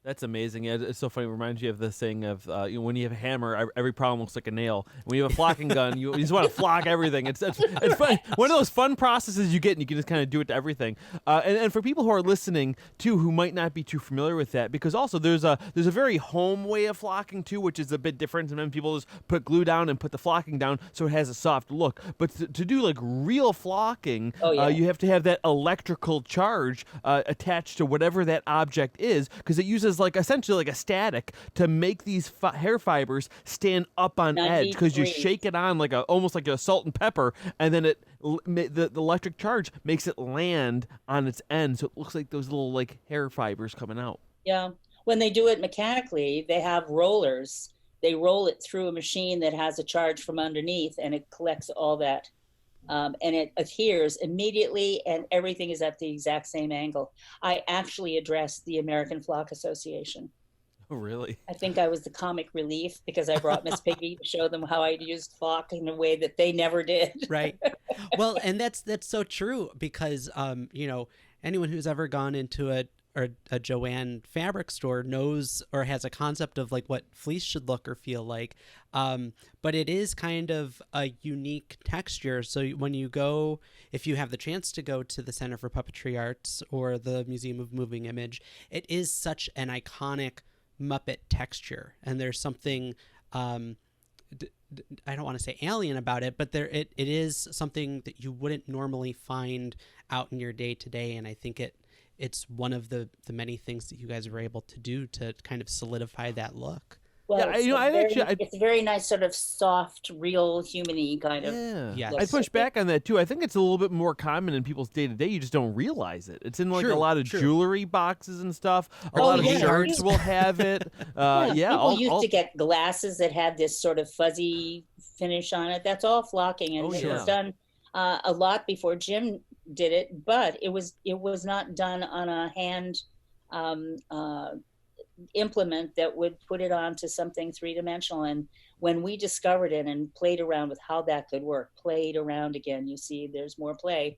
That's amazing. Yeah, it's so funny. It reminds you of the saying of when you have a hammer, every problem looks like a nail. When you have a flocking gun, you just want to flock everything. It's fun. One of those fun processes you get, and you can just kind of do it to everything. And for people who are listening too, who might not be too familiar with that, because also there's a very home way of flocking too, which is a bit different. Sometimes people just put glue down and put the flocking down so it has a soft look. But to do like real flocking, you have to have that electrical charge attached to whatever that object is, because it uses like essentially like a static to make these hair fibers stand up on edge, because you shake it on like almost like a salt and pepper, and then the electric charge makes it land on its end, so it looks like those little like hair fibers coming out. Yeah, when they do it mechanically, they have rollers. They roll it through a machine that has a charge from underneath, and it collects all that. And it adheres immediately, and everything is at the exact same angle. I actually addressed the American Flock Association. Oh, really? I think I was the comic relief, because I brought Miss Piggy to show them how I used flock in a way that they never did. Right. Well, and that's so true, because anyone who's ever gone into a Joanne fabric store knows or has a concept of like what fleece should look or feel like. But it is kind of a unique texture. So when you go, if you have the chance to go to the Center for Puppetry Arts or the Museum of Moving Image, it is such an iconic Muppet texture. And there's something, I don't want to say alien about it, but it is something that you wouldn't normally find out in your day to day. And I think it's one of the many things that you guys were able to do to kind of solidify that look. Well, it's a very nice sort of soft, real, human-y kind of. Yeah. I push back on that too. I think it's a little bit more common in people's day to day. You just don't realize it. It's in like a lot of jewelry boxes and stuff. A lot of shirts will have it. People used to get glasses that had this sort of fuzzy finish on it. That's all flocking, and it was done a lot before Jim did it, but it was not done on a hand implement that would put it onto something three-dimensional. And when we discovered it and played around with how that could work, played around again, you see there's more play,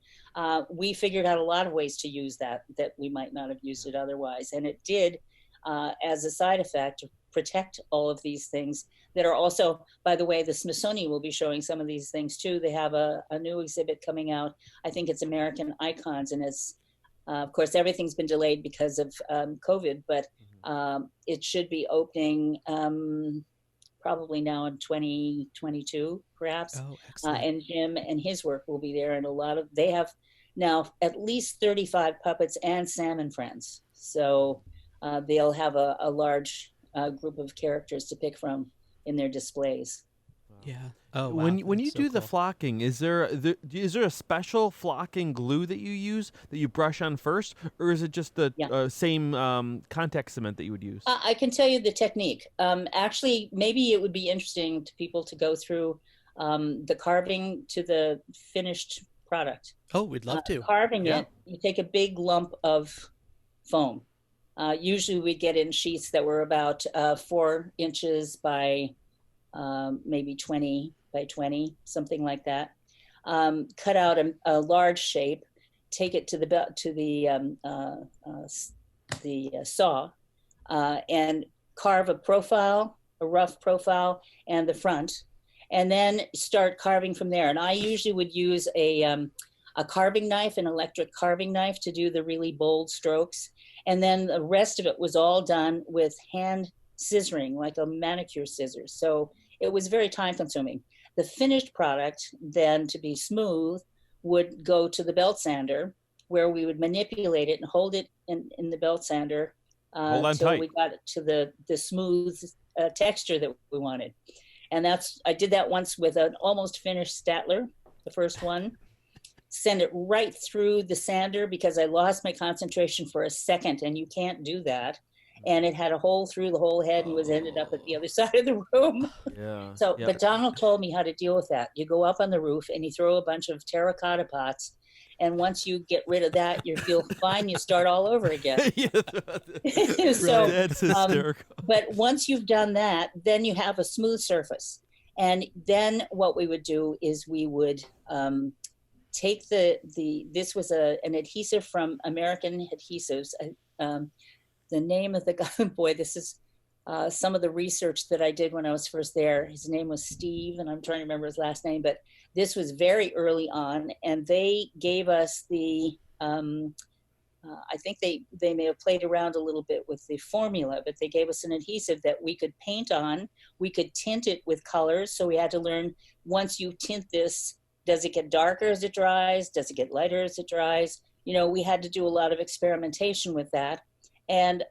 we figured out a lot of ways to use that we might not have used it otherwise. And it did, as a side effect, protect all of these things that are also, by the way, the Smithsonian will be showing some of these things too. They have a new exhibit coming out. I think it's American Icons, and it's of course everything's been delayed because of COVID, but it should be opening probably now in 2022 perhaps. And Jim and his work will be there, and they have now at least 35 puppets and Sam and Friends, so they'll have a large group of characters to pick from in their displays. Yeah. Oh, wow. When you do the cool. flocking, is there a special flocking glue that you use that you brush on first, or is it just the same contact cement that you would use? I can tell you the technique. Actually, maybe it would be interesting to people to go through the carving to the finished product. Oh, we'd love to. Carving it, you take a big lump of foam. Usually we get in sheets that were about 4 inches by maybe 20 by 20, something like that. Cut out a large shape, take it to the saw, and carve a profile, a rough profile, and the front, and then start carving from there. And I usually would use a carving knife, an electric carving knife, to do the really bold strokes. And then the rest of it was all done with hand scissoring, like a manicure scissors. So it was very time consuming. The finished product, then, to be smooth, would go to the belt sander, where we would manipulate it and hold it in the belt sander until we got it to the smooth texture that we wanted. And I did that once with an almost finished Statler, the first one. Send it right through the sander because I lost my concentration for a second, and you can't do that. And it had a hole through the whole head and ended up at the other side of the room. Yeah. So, but Donald told me how to deal with that. You go up on the roof and you throw a bunch of terracotta pots. And once you get rid of that, you feel fine. You start all over again. So, that's hysterical. But once you've done that, then you have a smooth surface. And then what we would do is we would take this was an adhesive from American Adhesives. The name of the guy, boy, this is some of the research that I did when I was first there. His name was Steve, and I'm trying to remember his last name, but this was very early on, and they gave us I think they may have played around a little bit with the formula, but they gave us an adhesive that we could paint on. We could tint it with colors, so we had to learn, once you tint this, does it get darker as it dries? Does it get lighter as it dries? You know, we had to do a lot of experimentation with that. And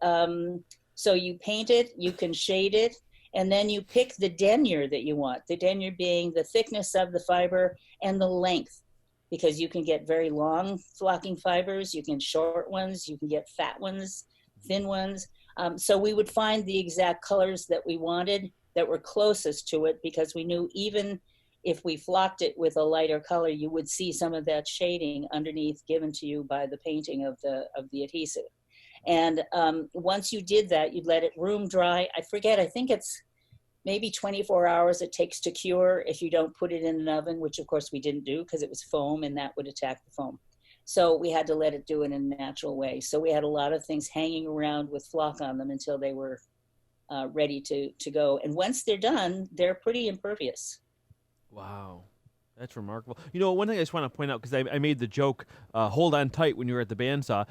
so you paint it, you can shade it, and then you pick the denier that you want. The denier being the thickness of the fiber and the length, because you can get very long flocking fibers, you can short ones, you can get fat ones, thin ones. So we would find the exact colors that we wanted that were closest to it, because we knew even if we flocked it with a lighter color, you would see some of that shading underneath given to you by the painting of the adhesive. And once you did that, you'd let it room dry. I think it's maybe 24 hours it takes to cure if you don't put it in an oven, which of course we didn't do because it was foam and that would attack the foam. So we had to let it do it in a natural way. So we had a lot of things hanging around with flock on them until they were ready to go. And once they're done, they're pretty impervious. Wow. That's remarkable. You know, one thing I just want to point out, because I made the joke, hold on tight when you were at the bandsaw.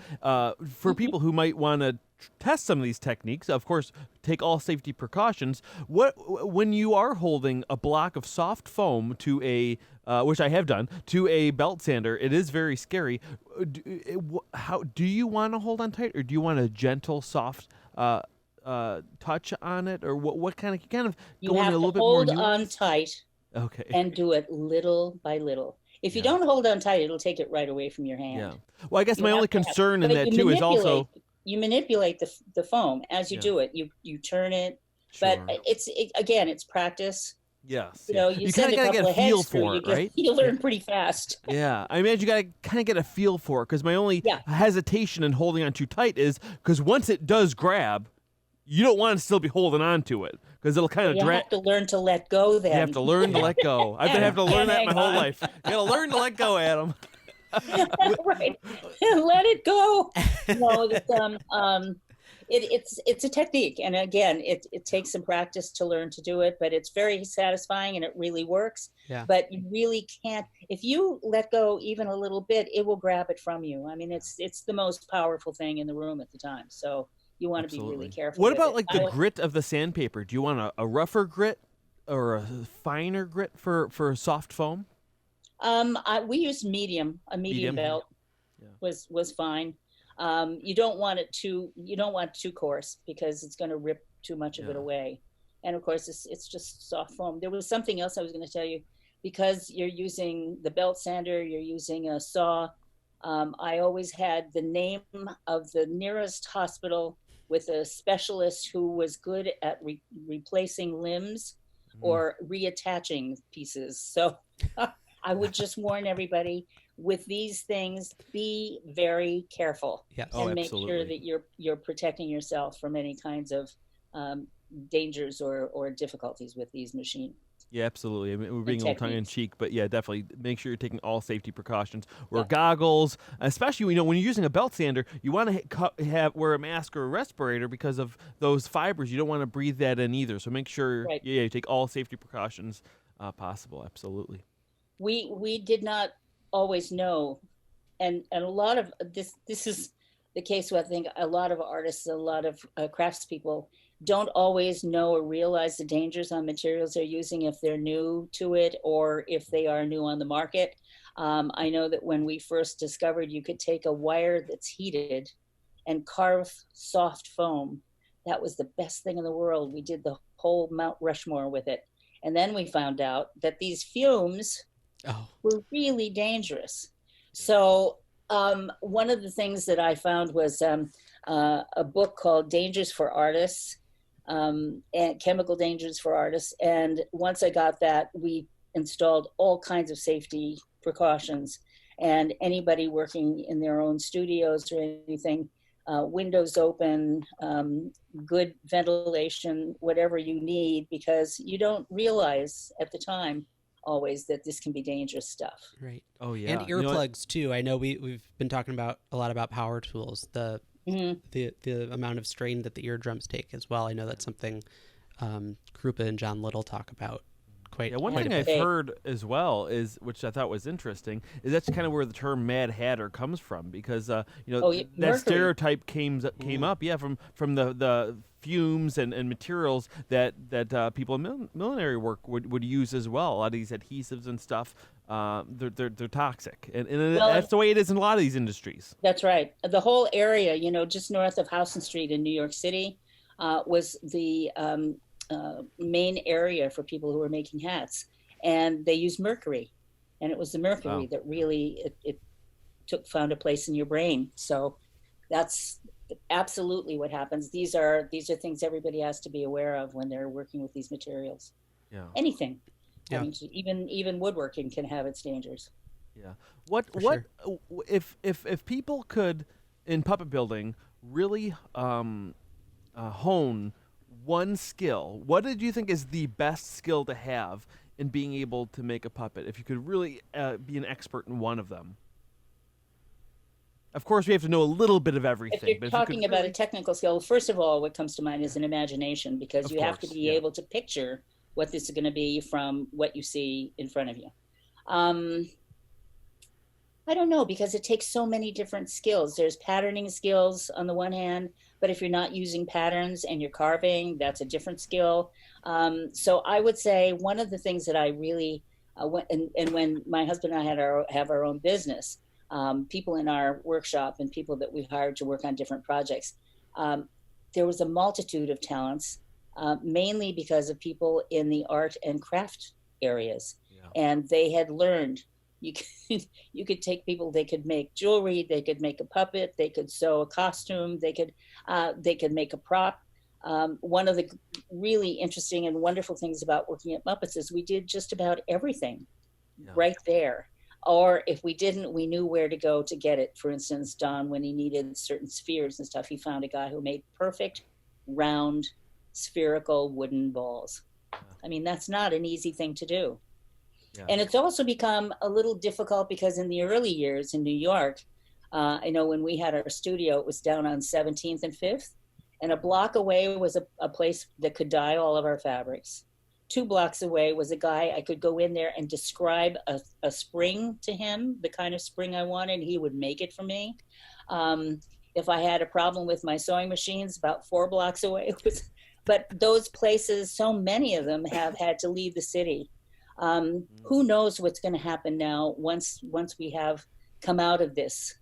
For people who might want to test some of these techniques, of course, take all safety precautions. When you are holding a block of soft foam to which I have done, to a belt sander, it is very scary. How do you want to hold on tight, or do you want a gentle, soft touch on it, or what kind of you have a little to bit more hold on tight. Okay. And do it little by little. If you don't hold on tight, it'll take it right away from your hand. Yeah. Well, I guess my only concern in that too is also you manipulate the foam as you do it. You turn it, sure. But it's practice. Yes. You know, you kind of gotta get a feel for it, right? You learn pretty fast. Yeah, I imagine you gotta kind of get a feel for it, because my only hesitation in holding on too tight is because once it does grab, you don't want to still be holding on to it, because it'll kind of drag. You have to learn to let go then. You have to learn to let go. I've been having to learn that my whole life. You gotta learn to let go, Adam. Right. Let it go. No, it's a technique. And again, it takes some practice to learn to do it, but it's very satisfying and it really works. Yeah. But you really can't, if you let go even a little bit, it will grab it from you. I mean, it's the most powerful thing in the room at the time. So you want to be really careful. What about the grit of the sandpaper? Do you want a rougher grit or a finer grit for soft foam? We used medium. A medium belt was fine. You don't want it too coarse, because it's going to rip too much of it away. And of course, it's just soft foam. There was something else I was going to tell you, because you're using the belt sander, you're using a saw. I always had the name of the nearest hospital with a specialist who was good at replacing limbs or reattaching pieces. So I would just warn everybody, with these things, be very careful. Yes. Oh, And make sure absolutely. that you're protecting yourself from any kinds of dangers or difficulties with these machines Yeah, absolutely. I mean, we're and being a little tongue in techniques. cheek, but yeah, definitely make sure you're taking all safety precautions. Wear Yeah. goggles, especially when you're using a belt sander. You want to have wear a mask or a respirator because of those fibers. You don't want to breathe that in either. So make sure Right. you take all safety precautions possible. Absolutely. We did not always know, and a lot of this is the case with, I think, a lot of artists, a lot of craftspeople don't always know or realize the dangers on materials they're using if they're new to it or if they are new on the market. I know that when we first discovered you could take a wire that's heated and carve soft foam, that was the best thing in the world. We did the whole Mount Rushmore with it. And then we found out that these fumes Oh, were really dangerous. So one of the things that I found was a book called Dangers for Artists, and Chemical Dangers for Artists. And once I got that, we installed all kinds of safety precautions. And anybody working in their own studios or anything, windows open, good ventilation, whatever you need, because you don't realize at the time always that this can be dangerous stuff. right. Oh yeah. And You know what? earplugs too. I know we've been talking about a lot about power tools. Hmm. The amount of strain that the eardrums take as well. I know that's something Krupa and John Little talk about quite. Yeah, one quite thing a I've bit. heard as well is, which I thought was interesting, is that's kind of where the term Mad Hatter comes from, because Oh, yeah, that mercury. stereotype came up, yeah, from the fumes and materials that people in millinery work would use as well. A lot of these adhesives and stuff, they're toxic, and Well, that's the way it is in a lot of these industries. That's right. The whole area, just north of Houston Street in New York City, was the main area for people who were making hats, and they used mercury, and it was the mercury Wow. that really it found a place in your brain. So that's absolutely what happens. These are things everybody has to be aware of when they're working with these materials. Yeah. Anything. Yeah. I mean, even woodworking can have its dangers. Yeah. What For if people could in puppet building really hone one skill? What did you think is the best skill to have in being able to make a puppet? If you could really be an expert in one of them. Of course, we have to know a little bit of everything. If you're but talking if you could about really... a technical skill, first of all, what comes to mind is an imagination, because Of you have to course, be yeah. able to picture what this is going to be from what you see in front of you. I don't know, because it takes so many different skills. There's patterning skills on the one hand, but if you're not using patterns and you're carving, that's a different skill. So I would say one of the things that I really, and when my husband and I have our own business, people in our workshop and people that we hired to work on different projects, there was a multitude of talents, mainly because of people in the art and craft areas. Yeah. And they had learned you could take people, they could make jewelry, they could make a puppet, they could sew a costume, they could make a prop. One of the really interesting and wonderful things about working at Muppets is we did just about everything right there. Or if we didn't, we knew where to go to get it. For instance, Don, when he needed certain spheres and stuff, he found a guy who made perfect, round, spherical wooden balls. I mean, that's not an easy thing to do. Yeah. And it's also become a little difficult because in the early years in New York, I know when we had our studio, it was down on 17th and 5th, and a block away was a place that could dye all of our fabrics. 2 blocks away was a guy I could go in there and describe a spring to him, the kind of spring I wanted, and he would make it for me. If I had a problem with my sewing machines, about 4 blocks away but those places, so many of them have had to leave the city. Who knows what's going to happen now once we have come out of this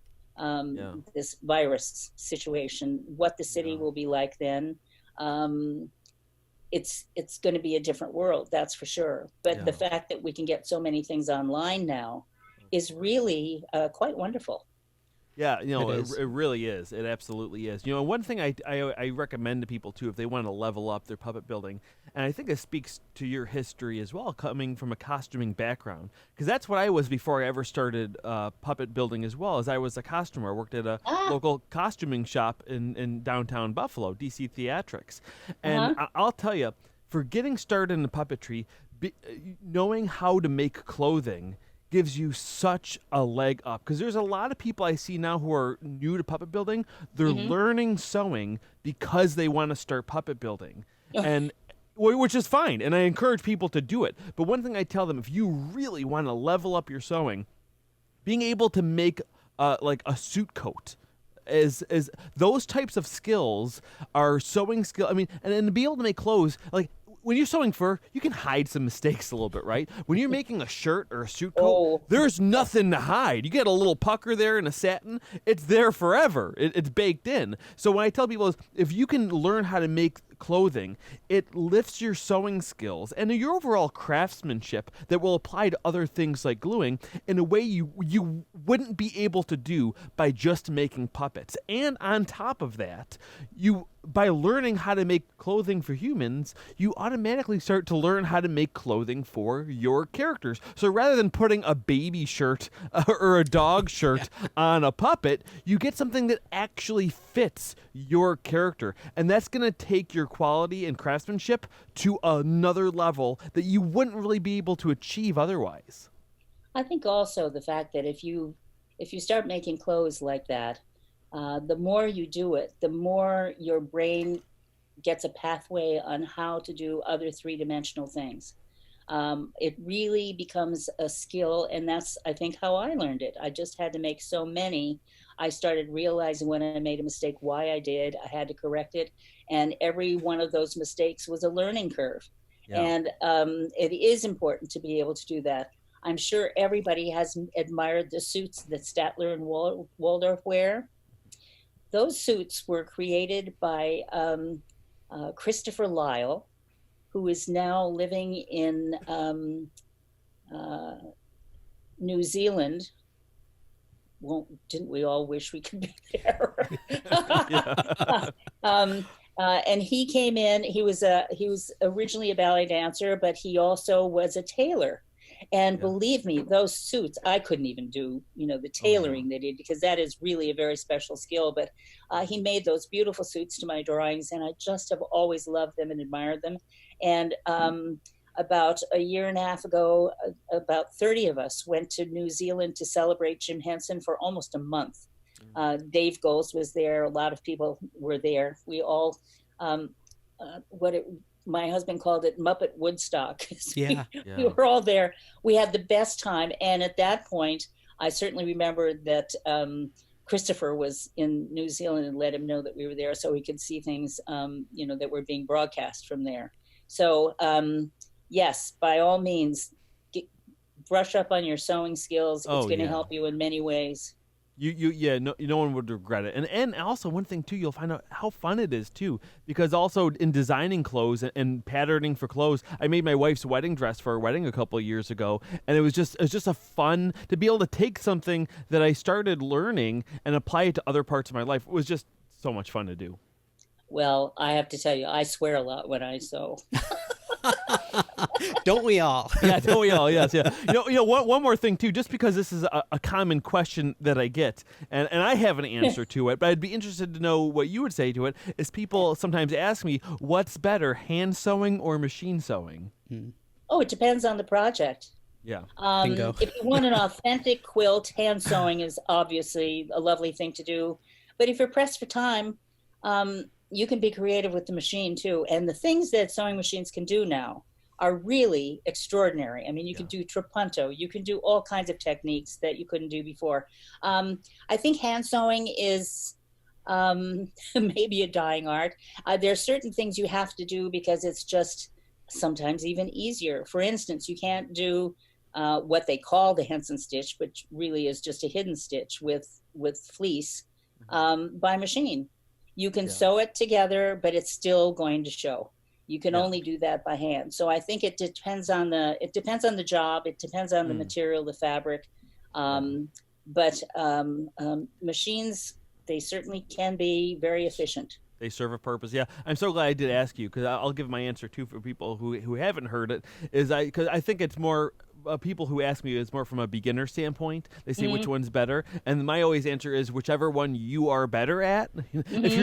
this virus situation, what the city will be like then. It's going to be a different world, that's for sure. But the fact that we can get so many things online now is really quite wonderful. Yeah, It is. it really is. It absolutely is. One thing I recommend to people too, if they want to level up their puppet building, and I think it speaks to your history as well, coming from a costuming background, because that's what I was before I ever started puppet building as well. As I was a costumer, I worked at a local costuming shop in downtown Buffalo, DC Theatrics, and I'll tell you, for getting started in the puppetry, knowing how to make clothing gives you such a leg up, because there's a lot of people I see now who are new to puppet building. They're learning sewing because they want to start puppet building, and which is fine, and I encourage people to do it. But one thing I tell them, if you really want to level up your sewing, being able to make like a suit coat, is those types of skills are sewing skill. I mean, and to be able to make clothes, like when you're sewing fur, you can hide some mistakes a little bit, right? When you're making a shirt or a suit coat, there's nothing to hide. You get a little pucker there in a satin, it's there forever. It's baked in. So when I tell people is, if you can learn how to make clothing, it lifts your sewing skills and your overall craftsmanship that will apply to other things like gluing in a way you wouldn't be able to do by just making puppets. And on top of that, by learning how to make clothing for humans, you automatically start to learn how to make clothing for your characters. So rather than putting a baby shirt or a dog shirt on a puppet, you get something that actually fits your character. And that's going to take your quality and craftsmanship to another level that you wouldn't really be able to achieve otherwise. I think also the fact that if you start making clothes like that, the more you do it, the more your brain gets a pathway on how to do other three-dimensional things. It really becomes a skill, and that's, I think, how I learned it. I just had to make so many. I started realizing when I made a mistake why I did. I had to correct it, and every one of those mistakes was a learning curve. Yeah. And it is important to be able to do that. I'm sure everybody has admired the suits that Statler and Waldorf wear. Those suits were created by Christopher Lyle, who is now living in New Zealand. Well, didn't we all wish we could be there? And he came in. He was originally a ballet dancer, but he also was a tailor. And believe me, those suits, I couldn't even do, the tailoring they did, because that is really a very special skill. But he made those beautiful suits to my drawings, and I just have always loved them and admired them. And about a year and a half ago, about 30 of us went to New Zealand to celebrate Jim Henson for almost a month. Dave Goals was there. A lot of people were there. We all, my husband called it Muppet Woodstock. We were all there. We had the best time. And at that point, I certainly remember that Christopher was in New Zealand and let him know that we were there so he could see things, that were being broadcast from there. So, yes, by all means, brush up on your sewing skills. It's going to help you in many ways. No one would regret it. And also one thing too, you'll find out how fun it is too, because also in designing clothes and patterning for clothes, I made my wife's wedding dress for her wedding a couple of years ago, and it was just a fun to be able to take something that I started learning and apply it to other parts of my life. It was just so much fun to do. Well, I have to tell you, I swear a lot when I sew. Don't we all? Yeah, don't we all? Yes, yeah. One more thing too, just because this is a common question that I get, and I have an answer to it, but I'd be interested to know what you would say to it. Is people sometimes ask me, what's better, hand sewing or machine sewing? Oh, it depends on the project. Yeah. Bingo. If you want an authentic quilt, hand sewing is obviously a lovely thing to do. But if you're pressed for time, you can be creative with the machine too. And the things that sewing machines can do now are really extraordinary. I mean, you can do trapunto, you can do all kinds of techniques that you couldn't do before. I think hand sewing is maybe a dying art. There are certain things you have to do because it's just sometimes even easier. For instance, you can't do what they call the Henson Stitch, which really is just a hidden stitch with fleece by machine. You can sew it together, but it's still going to show. You can only do that by hand. So I think it depends on the job. It depends on the material, the fabric. but machines, they certainly can be very efficient. They serve a purpose. Yeah, I'm so glad I did ask you, because I'll give my answer too for people who haven't heard it. Because I think it's more people who ask me is more from a beginner standpoint. They say which one's better, and my always answer is whichever one you are better at. If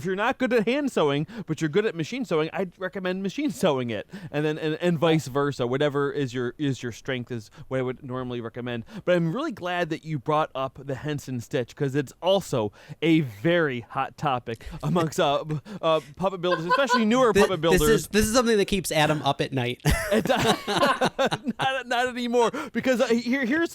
you're not good at hand sewing, but you're good at machine sewing, I'd recommend machine sewing it, and then and vice versa. Whatever is your strength is what I would normally recommend. But I'm really glad that you brought up the Henson Stitch, because it's also a very hot topic amongst puppet builders, especially newer puppet builders. This is something that keeps Adam up at night. It's, not anymore, because here's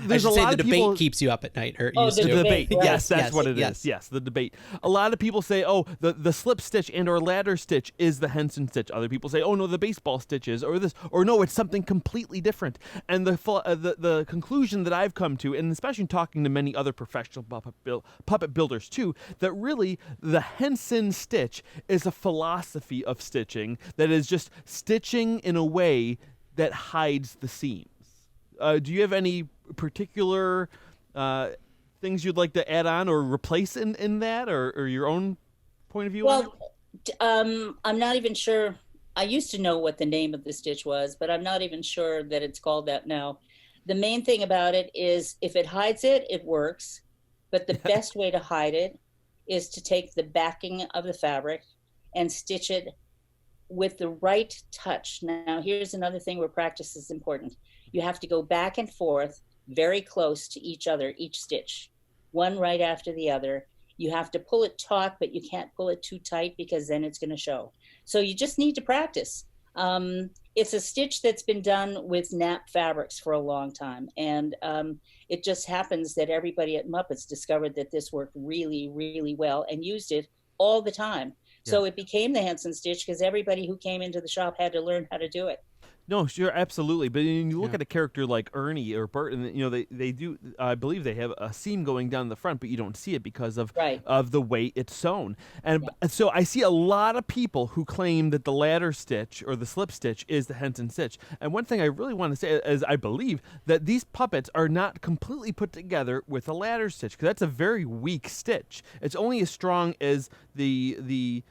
there's a lot the of people. debate keeps you up at night. Or Oh, used the to. Debate. Right. Yes, that's what it is. yes. Yes, the debate. A lot of people say, oh, the slip stitch and or ladder stitch is the Henson stitch. Other people say, oh no, the baseball stitch is, or this, or no, it's something completely different. And the conclusion that I've come to, and especially talking to many other professional puppet builders too, that really the Henson stitch is a philosophy of stitching that is just stitching in a way that hides the seams. Do you have any particular things you'd like to add on or replace in that, or your own point of view on it? Well, I'm not even sure. I used to know what the name of the stitch was, but I'm not even sure that it's called that now. The main thing about it is if it hides it, it works. But the best way to hide it is to take the backing of the fabric and stitch it with the right touch. Now, here's another thing where practice is important. You have to go back and forth very close to each other, each stitch, one right after the other. You have to pull it taut, but you can't pull it too tight, because then it's going to show. So you just need to practice. It's a stitch that's been done with nap fabrics for a long time. And it just happens that everybody at Muppets discovered that this worked really, really well and used it all the time. Yeah. So it became the Henson Stitch because everybody who came into the shop had to learn how to do it. No, sure, absolutely. But when you look at a character like Ernie or Bert, and they do. I believe they have a seam going down the front, but you don't see it because of the way it's sewn. And so I see a lot of people who claim that the ladder stitch or the slip stitch is the Henson Stitch. And one thing I really want to say is I believe that these puppets are not completely put together with a ladder stitch, because that's a very weak stitch. It's only as strong as the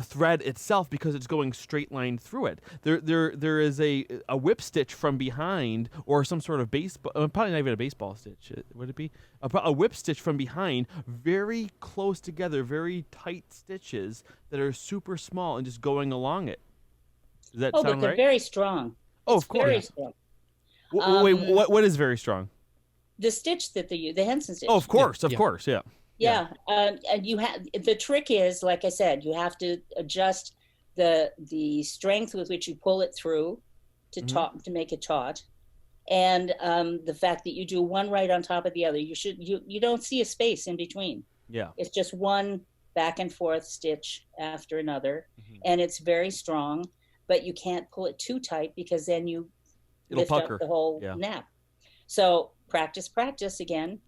thread itself, because it's going straight line through it. There is a whip stitch from behind, or some sort of baseball, probably not even a baseball stitch. Would it be a whip stitch from behind? Very close together, very tight stitches that are super small and just going along it. Does that sound right? But they're very strong. Oh, of course. Very strong. Wait, what is very strong? The stitch that they use, the Henson stitch. Oh, of course, of course, yeah. Yeah, and you have, the trick is, like I said, you have to adjust the strength with which you pull it through to to make it taut, and the fact that you do one right on top of the other. You don't see a space in between. Yeah, it's just one back and forth stitch after another, and it's very strong, but you can't pull it too tight, because then you lift up the whole nap. So practice again.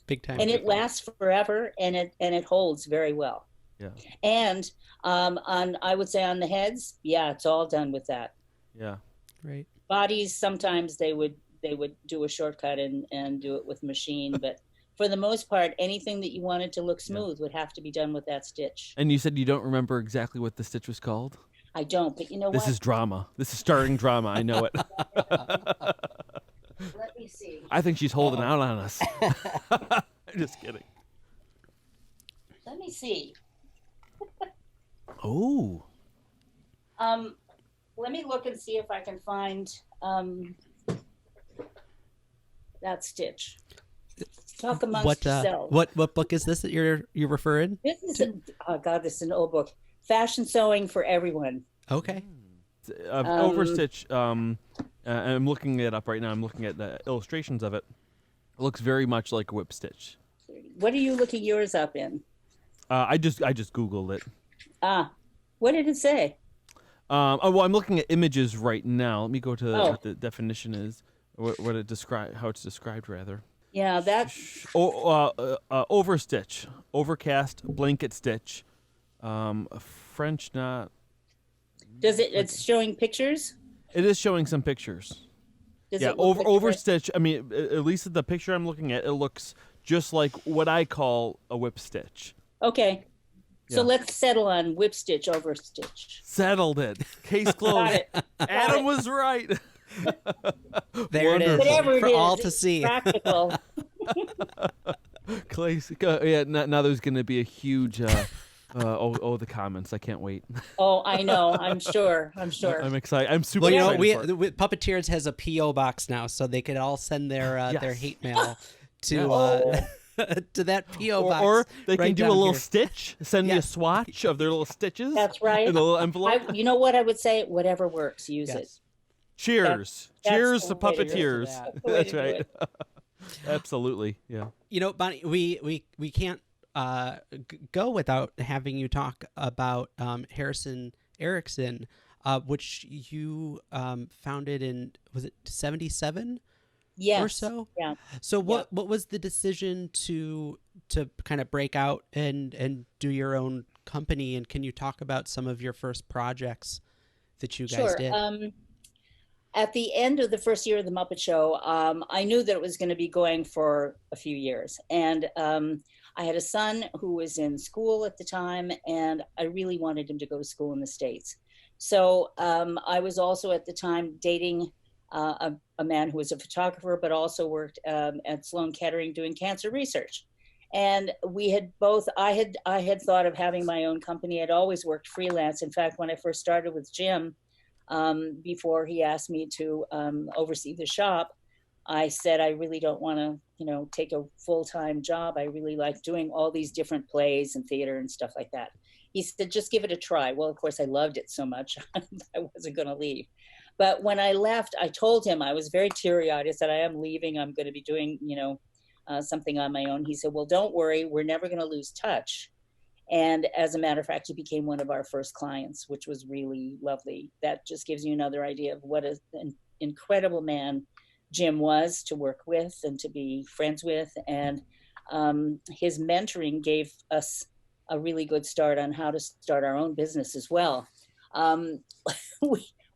Big time. And it lasts forever, and it holds very well. Yeah. And I would say on the heads, it's all done with that. Yeah. Right. Bodies, sometimes they would do a shortcut and do it with machine, but for the most part, anything that you wanted to look smooth would have to be done with that stitch. And you said you don't remember exactly what the stitch was called? I don't, but you know what? This is drama. This is starting drama. I know it. Let me see. I think she's holding out on us. I'm just kidding. Let me see. Oh. Let me look and see if I can find that stitch. Talk amongst yourselves. What book is this that you're referring? This is this is an old book. Fashion Sewing for Everyone. Okay. Overstitch. I'm looking it up right now. I'm looking at the illustrations of it. It looks very much like a whip stitch. What are you looking yours up in? I just Googled it. What did it say? Well, I'm looking at images right now. Let me go to what the definition is, what it how it's described rather. Yeah, that. Overstitch, overcast blanket stitch, French knot. Does it? It's showing pictures. It is showing some pictures. Does Yeah, it look like a red- overstitch. I mean, at least the picture I'm looking at, it looks just like what I call a whip stitch. Okay. So Yeah. let's settle on whip stitch over stitch. Settled it. Case closed. Got it. Adam it. was right. There it is Whatever it for is, all to it's see. practical. Yeah, now there's going to be a huge the comments. I can't wait. Oh, I know. I'm sure. I'm sure. I'm excited. I'm super Well, you know, excited for it. Puppeteers has a PO box now, so they could all send their Yes. hate mail to Yes. to that PO box. Or they can right do a down little here. stitch, send me a Yes. swatch of their little stitches. That's right. In a little envelope. You know what I would say? Whatever works, use Yes. it. Cheers. That's Cheers the to way to do it. puppeteers. That's the way That's to do right. it. Absolutely. Yeah. You know, Bonnie, we can't go without having you talk about Harrison Erickson, which you founded in, was it 77 Yes. or so? Yeah. So what was the decision to kind of break out and do your own company? And can you talk about some of your first projects that you guys Sure. did? At the end of the first year of the Muppet Show, I knew that it was going to be going for a few years. And I had a son who was in school at the time, and I really wanted him to go to school in the States. So I was also at the time dating a man who was a photographer, but also worked at Sloan Kettering doing cancer research. And we had both, I had thought of having my own company. I'd always worked freelance. In fact, when I first started with Jim, before he asked me to oversee the shop, I said, I really don't want to, take a full-time job. I really like doing all these different plays and theater and stuff like that. He said, just give it a try. Well, of course, I loved it so much, I wasn't going to leave. But when I left, I told him, I was very teary-eyed. I said, I am leaving. I'm going to be doing, something on my own. He said, well, don't worry. We're never going to lose touch. And as a matter of fact, he became one of our first clients, which was really lovely. That just gives you another idea of what an incredible man Jim was to work with and to be friends with. And his mentoring gave us a really good start on how to start our own business as well.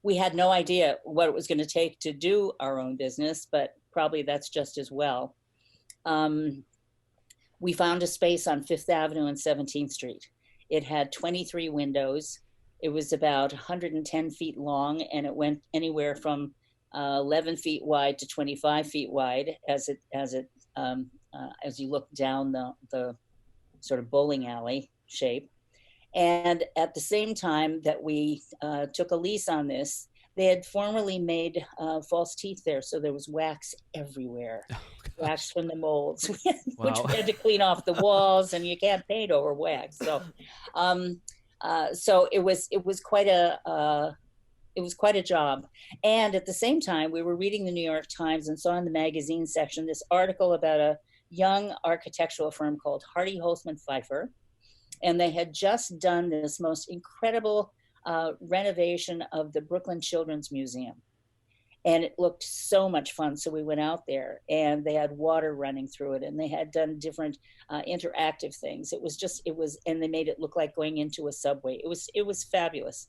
We had no idea what it was going to take to do our own business, but probably that's just as well. We found a space on 5th Avenue and 17th Street. It had 23 windows. It was about 110 feet long, and it went anywhere from 11 feet wide to 25 feet wide as you look down the sort of bowling alley shape. And at the same time that we took a lease on this, they had formerly made false teeth there, so there was wax everywhere. Wax from the molds, which we had to clean off the walls, and you can't paint over wax. So, so it was quite a job. And at the same time, we were reading the New York Times and saw in the magazine section this article about a young architectural firm called Hardy Holtzman Pfeiffer, and they had just done this most incredible renovation of the Brooklyn Children's Museum. And it looked so much fun. So we went out there, and they had water running through it, and they had done different interactive things. And they made it look like going into a subway. It was fabulous.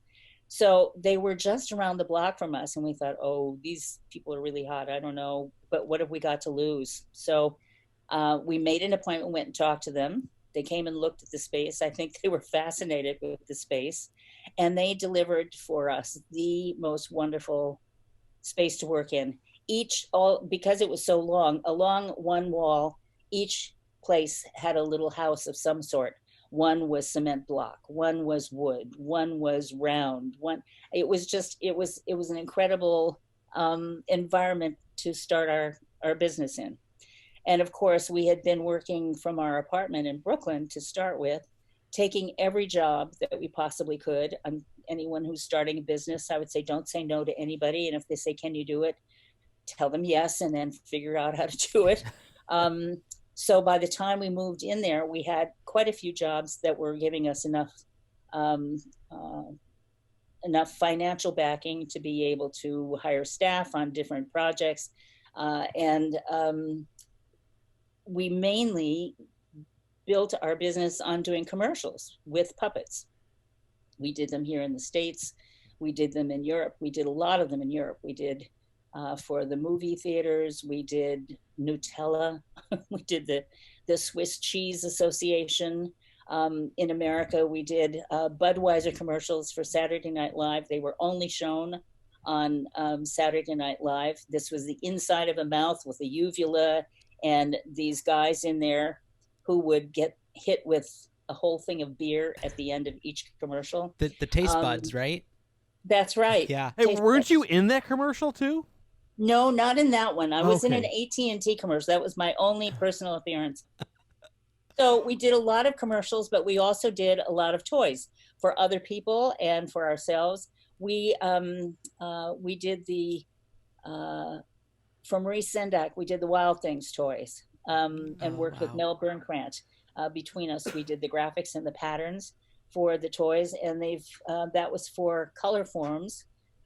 So they were just around the block from us, and we thought, oh, these people are really hot. I don't know, but what have we got to lose? So we made an appointment, went and talked to them. They came and looked at the space. I think they were fascinated with the space, and they delivered for us the most wonderful space to work in. Because it was so long, along one wall, each place had a little house of some sort. One was cement block, one was wood, one was round. It was an incredible environment to start our business in. And of course, we had been working from our apartment in Brooklyn to start with, taking every job that we possibly could. Anyone who's starting a business, I would say, don't say no to anybody. And if they say, can you do it? Tell them yes, and then figure out how to do it. So by the time we moved in there, we had quite a few jobs that were giving us enough financial backing to be able to hire staff on different projects. And we mainly built our business on doing commercials with puppets. We did them here in the States. We did them in Europe. We did a lot of them in Europe. We did for the movie theaters. We did Nutella. We did the Swiss Cheese Association. In America, we did Budweiser commercials for Saturday Night Live. They were only shown on Saturday Night Live. This was the inside of a mouth with a uvula and these guys in there who would get hit with a whole thing of beer at the end of each commercial. The taste buds, right? That's right. Yeah. Hey, Taste weren't buds. you in that commercial too? No, not in that one. I was in an Okay. AT&T commercial. That was my only personal appearance. So we did a lot of commercials, but we also did a lot of toys for other people and for ourselves. We did the for Marie Sendak. We did the Wild Things toys and worked with Mel Burnkrant. Between us, we did the graphics and the patterns for the toys, and that was for color forms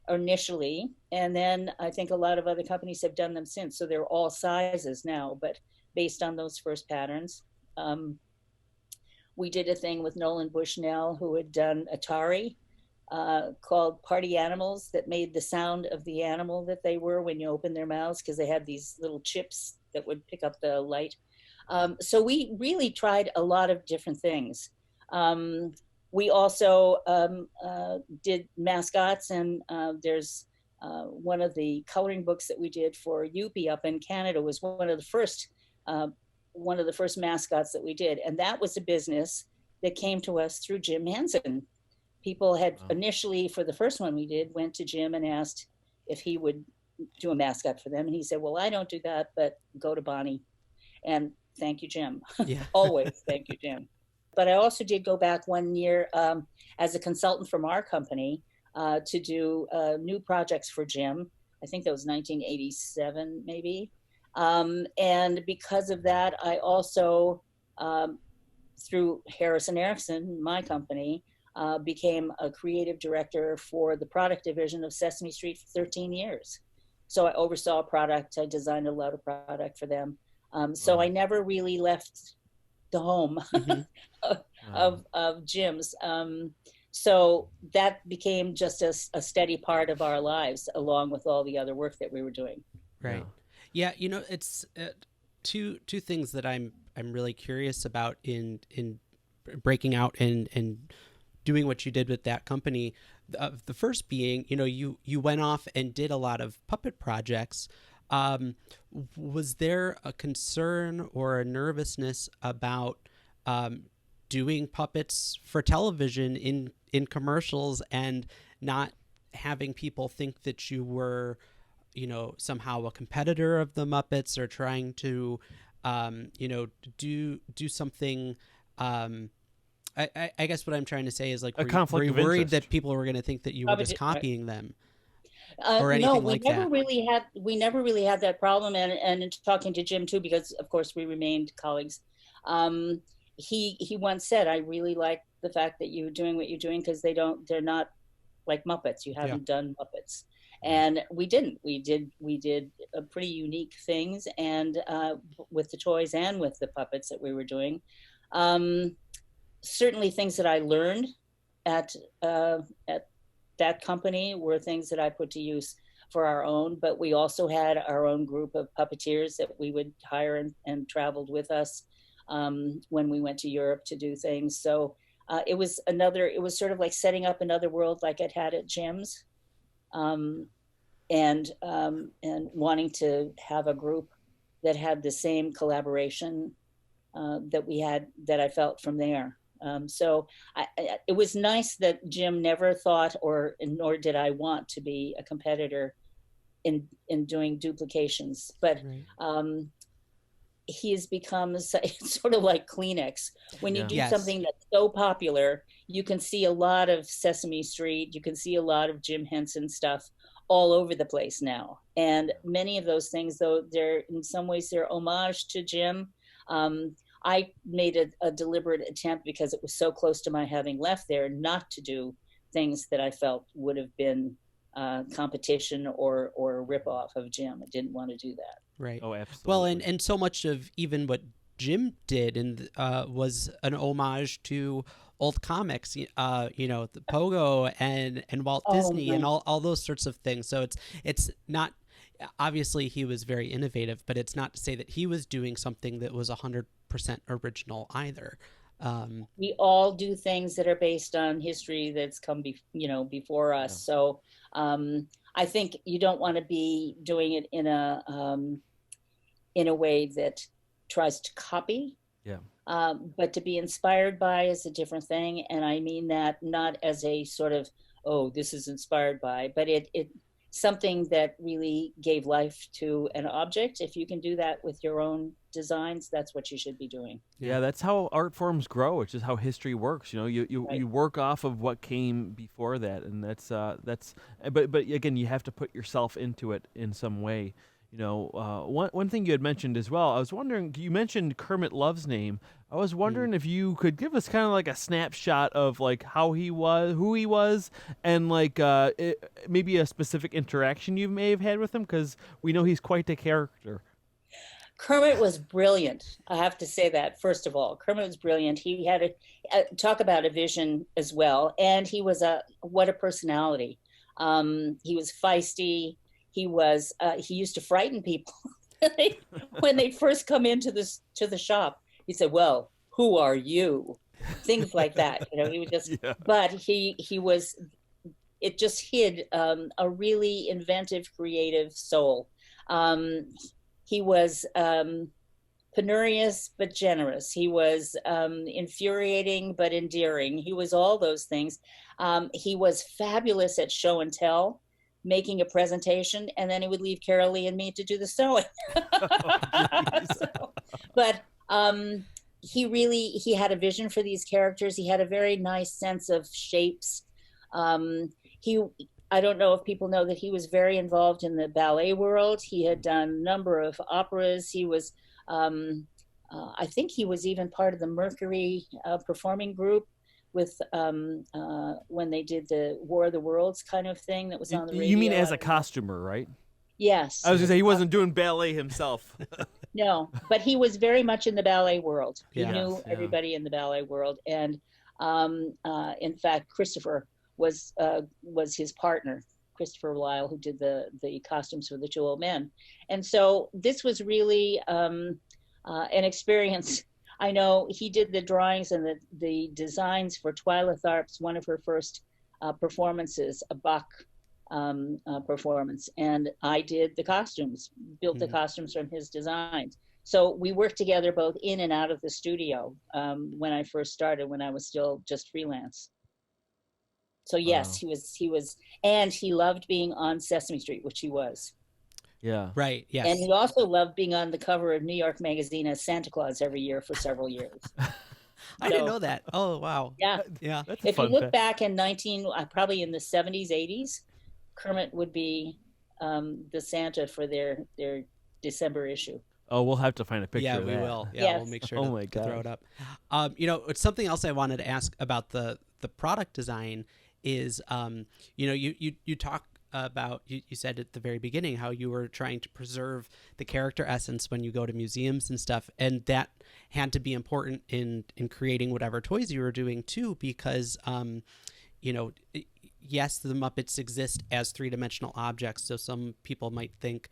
initially, and then I think a lot of other companies have done them since. So they're all sizes now, but based on those first patterns. We did a thing with Nolan Bushnell, who had done Atari, called Party Animals, that made the sound of the animal that they were when you open their mouths, because they had these little chips that would pick up the light. So we really tried a lot of different things. We also did mascots, and there's one of the coloring books that we did for Yuppie up in Canada was one of the first mascots that we did. And that was a business that came to us through Jim Henson. People had initially, for the first one we did, went to Jim and asked if he would do a mascot for them. And he said, well, I don't do that, but go to Bonnie. And thank you, Jim. Yeah. Always thank you, Jim. But I also did go back one year as a consultant from our company to do new projects for Jim. I think that was 1987, maybe. And because of that, I also, through Harrison Erickson, my company, became a creative director for the product division of Sesame Street for 13 years. So I oversaw product. I designed a lot of product for them. So I never really left the home of Jim's. So that became just a steady part of our lives, along with all the other work that we were doing. Right. Yeah, it's two things that I'm really curious about in breaking out and doing what you did with that company. The first being, you went off and did a lot of puppet projects. Was there a concern or a nervousness about doing puppets for television in commercials and not having people think that you were somehow a competitor of the Muppets or trying to, do something. I guess what I'm trying to say is, like, were you worried interest. that people were going to think that you were just copying them? Or No, anything we like never that? we never really had that problem. And in talking to Jim too, because of course we remained colleagues. He once said, I really like the fact that you're doing what you're doing, because they're not like Muppets. You haven't done Muppets. And we didn't. We did pretty unique things, and with the toys and with the puppets that we were doing. Certainly, things that I learned at that company were things that I put to use for our own. But we also had our own group of puppeteers that we would hire and traveled with us when we went to Europe to do things. So it was sort of like setting up another world like I'd had at Jim's. And wanting to have a group that had the same collaboration that I felt from there. So it was nice that Jim never thought, nor did I want to be a competitor in doing duplications. But he has become sort of like Kleenex. When you do something that's so popular, you can see a lot of Sesame Street, you can see a lot of Jim Henson stuff all over the place now. And many of those things, though, in some ways they're homage to Jim. I made a deliberate attempt, because it was so close to my having left there, not to do things that I felt would have been competition or a ripoff of Jim. I didn't want to do that. Right. Oh, absolutely. Well, and so much of even what Jim did was an homage to old comics, the Pogo and Walt Disney and all those sorts of things. So it's not, obviously he was very innovative, but it's not to say that he was doing something that was 100% original either. We all do things that are based on history that's come before us. Yeah. So I think you don't want to be doing it in a way that tries to copy. Yeah. But to be inspired by is a different thing. And I mean that not as a sort of, oh, this is inspired by, but it something that really gave life to an object. If you can do that with your own designs, that's what you should be doing. Yeah, that's how art forms grow. It's just how history works. You know, you Right. you work off of what came before that, and that's but again, you have to put yourself into it in some way. You know, one thing you had mentioned as well. I was wondering, you mentioned Kermit Love's name. I was wondering if you could give us kind of like a snapshot of like how he was, who he was, and like maybe a specific interaction you may have had with him, because we know he's quite a character. Kermit was brilliant. I have to say that, first of all. Kermit was brilliant. He had talk about a vision as well. And he was what a personality. He was feisty. He used to frighten people when they first come into the shop. He said, "Well, who are you?" Things like that. You know, he would just, Yeah. but he was, it just hid a really inventive, creative soul. He was penurious but generous. He was infuriating but endearing. He was all those things. He was fabulous at show and tell, making a presentation, and then he would leave Carolee and me to do the sewing. But he had a vision for these characters. He had a very nice sense of shapes. I don't know if people know that he was very involved in the ballet world. He had done a number of operas. He was, I think he was even part of the Mercury performing group with when they did the War of the Worlds kind of thing that was on the radio. You mean as a costumer, right? Yes. I was gonna say he wasn't doing ballet himself. No, but he was very much in the ballet world. He Yes, knew yeah. everybody in the ballet world, and in fact, Christopher was his partner, Christopher Lyle, who did the costumes for the Two Old Men. And so this was really an experience. I know he did the drawings and the designs for Twyla Tharp's, one of her first performances, a Bach performance, and I did the costumes, built the costumes from his designs. So we worked together both in and out of the studio when I first started, when I was still just freelance. So yes, Wow. he was, and he loved being on Sesame Street, which he was. Yeah. Right. Yes. And he also loved being on the cover of New York Magazine as Santa Claus every year for several years. I didn't know that. Oh, wow. Yeah. Yeah. That's a If you fun look fact. back in probably in the 70s, 80s, Kermit would be the Santa for their December issue. Oh, we'll have to find a picture Yeah, of we that. will. Yeah, Yes. we'll make sure Oh my to throw gosh. it up. It's something else I wanted to ask about the product design is, you talk about, you said at the very beginning how you were trying to preserve the character essence when you go to museums and stuff, and that had to be important in creating whatever toys you were doing too, because yes, the Muppets exist as three-dimensional objects, so some people might think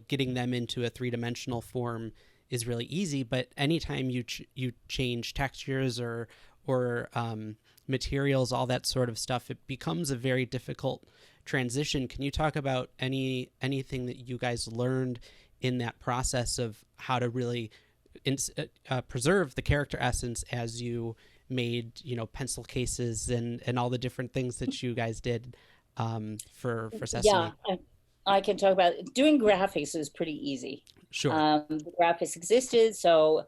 getting them into a three-dimensional form is really easy, but anytime you change textures or materials, all that sort of stuff, it becomes a very difficult transition. Can you talk about anything that you guys learned in that process of how to really preserve the character essence as you made pencil cases and all the different things that you guys did for Sesame? Yeah, I can talk about it. Doing graphics is pretty easy. Sure. The graphics existed, so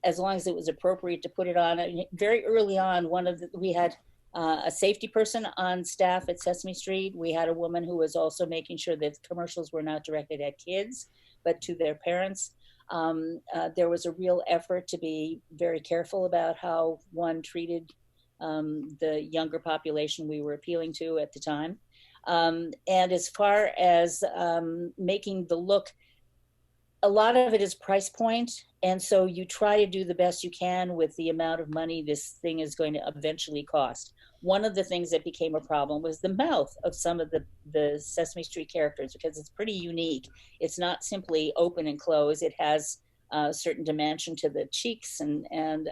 as long as it was appropriate to put it on. Very early on, we had a safety person on staff at Sesame Street. We had a woman who was also making sure that commercials were not directed at kids, but to their parents. There was a real effort to be very careful about how one treated the younger population we were appealing to at the time. And as far as making the look, a lot of it is price point, and so you try to do the best you can with the amount of money this thing is going to eventually cost. One of the things that became a problem was the mouth of some of the Sesame Street characters, because it's pretty unique. It's not simply open and close. It has a certain dimension to the cheeks, and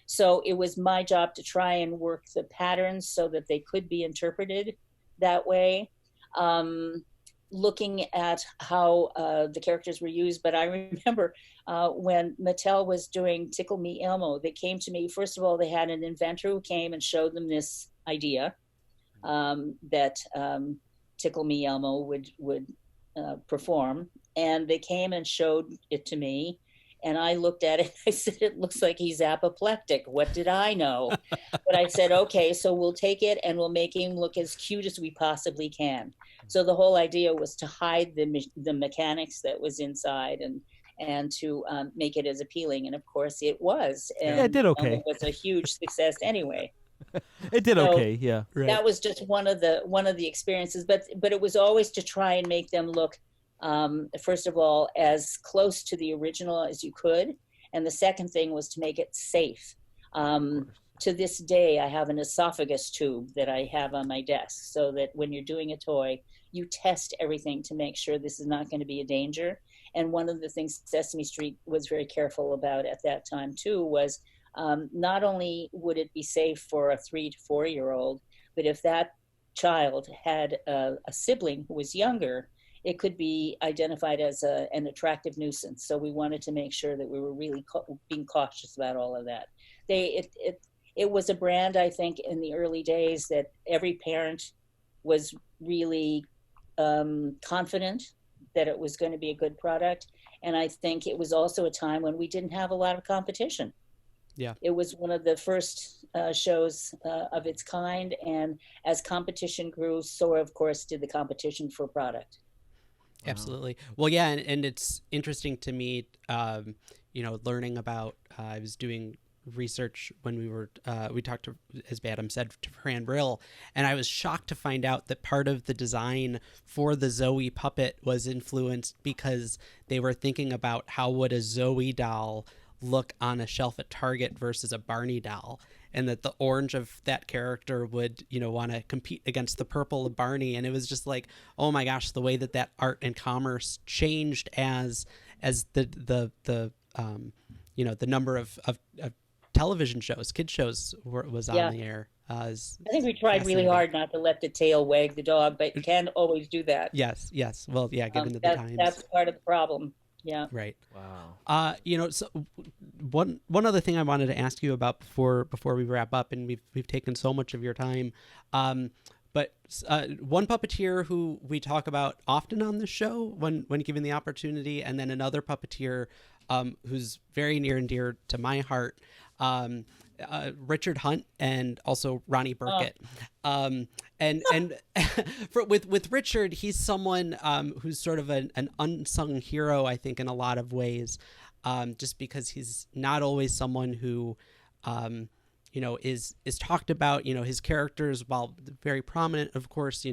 so it was my job to try and work the patterns so that they could be interpreted that way. Looking at how the characters were used. But I remember when Mattel was doing Tickle Me Elmo, they came to me. First of all, they had an inventor who came and showed them this idea that Tickle Me Elmo would perform. And they came and showed it to me. And I looked at it, I said, it looks like he's apoplectic. What did I know? But I said, okay, so we'll take it and we'll make him look as cute as we possibly can. So the whole idea was to hide the mechanics that was inside and to make it as appealing. And of course it was. And yeah, it did okay. It was a huge success anyway. It did okay, yeah. Right. That was just one of the experiences, but it was always to try and make them look, first of all, as close to the original as you could. And the second thing was to make it safe. To this day, I have an esophagus tube that I have on my desk so that when you're doing a toy, you test everything to make sure this is not going to be a danger. And one of the things Sesame Street was very careful about at that time too was not only would it be safe for a 3 to 4 year old, but if that child had a sibling who was younger, it could be identified as an attractive nuisance. So we wanted to make sure that we were really being cautious about all of that. It was a brand, I think, in the early days that every parent was really confident that it was going to be a good product. And I think it was also a time when we didn't have a lot of competition. Yeah. It was one of the first shows of its kind. And as competition grew, so of course did the competition for product. Wow. Absolutely. Well, yeah, and it's interesting to me, learning about. I was doing research when we talked to, as Adam said, to Fran Brill, and I was shocked to find out that part of the design for the Zoe puppet was influenced because they were thinking about how would a Zoe doll look on a shelf at Target versus a Barney doll, and that the orange of that character would, want to compete against the purple of Barney. And it was just like, oh my gosh, the way that art and commerce changed as the number of television shows, kid shows was on the air. I think we tried really hard not to let the tail wag the dog, but can't always do that. Yes. Well, yeah, given the times. That's part of the problem. Yeah. Right. Wow. So one other thing I wanted to ask you about before we wrap up, and we've taken so much of your time, but one puppeteer who we talk about often on the show when given the opportunity, and then another puppeteer who's very near and dear to my heart, Richard Hunt, and also Ronnie Burkett. And with Richard, he's someone who's sort of an unsung hero, I think, in a lot of ways, just because he's not always someone who is talked about. His characters, while very prominent, of course,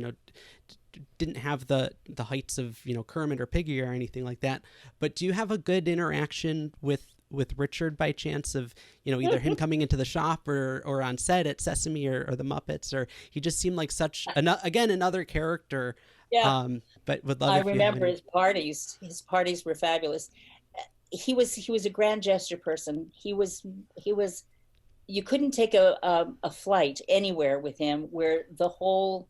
didn't have the heights of Kermit or Piggy or anything like that. But do you have a good interaction with Richard by chance of either him coming into the shop or on set at Sesame or the Muppets? Or he just seemed like such another character. Yeah. But would love. I remember his parties. His parties were fabulous. He was a grand gesture person. He was. You couldn't take a flight anywhere with him where the whole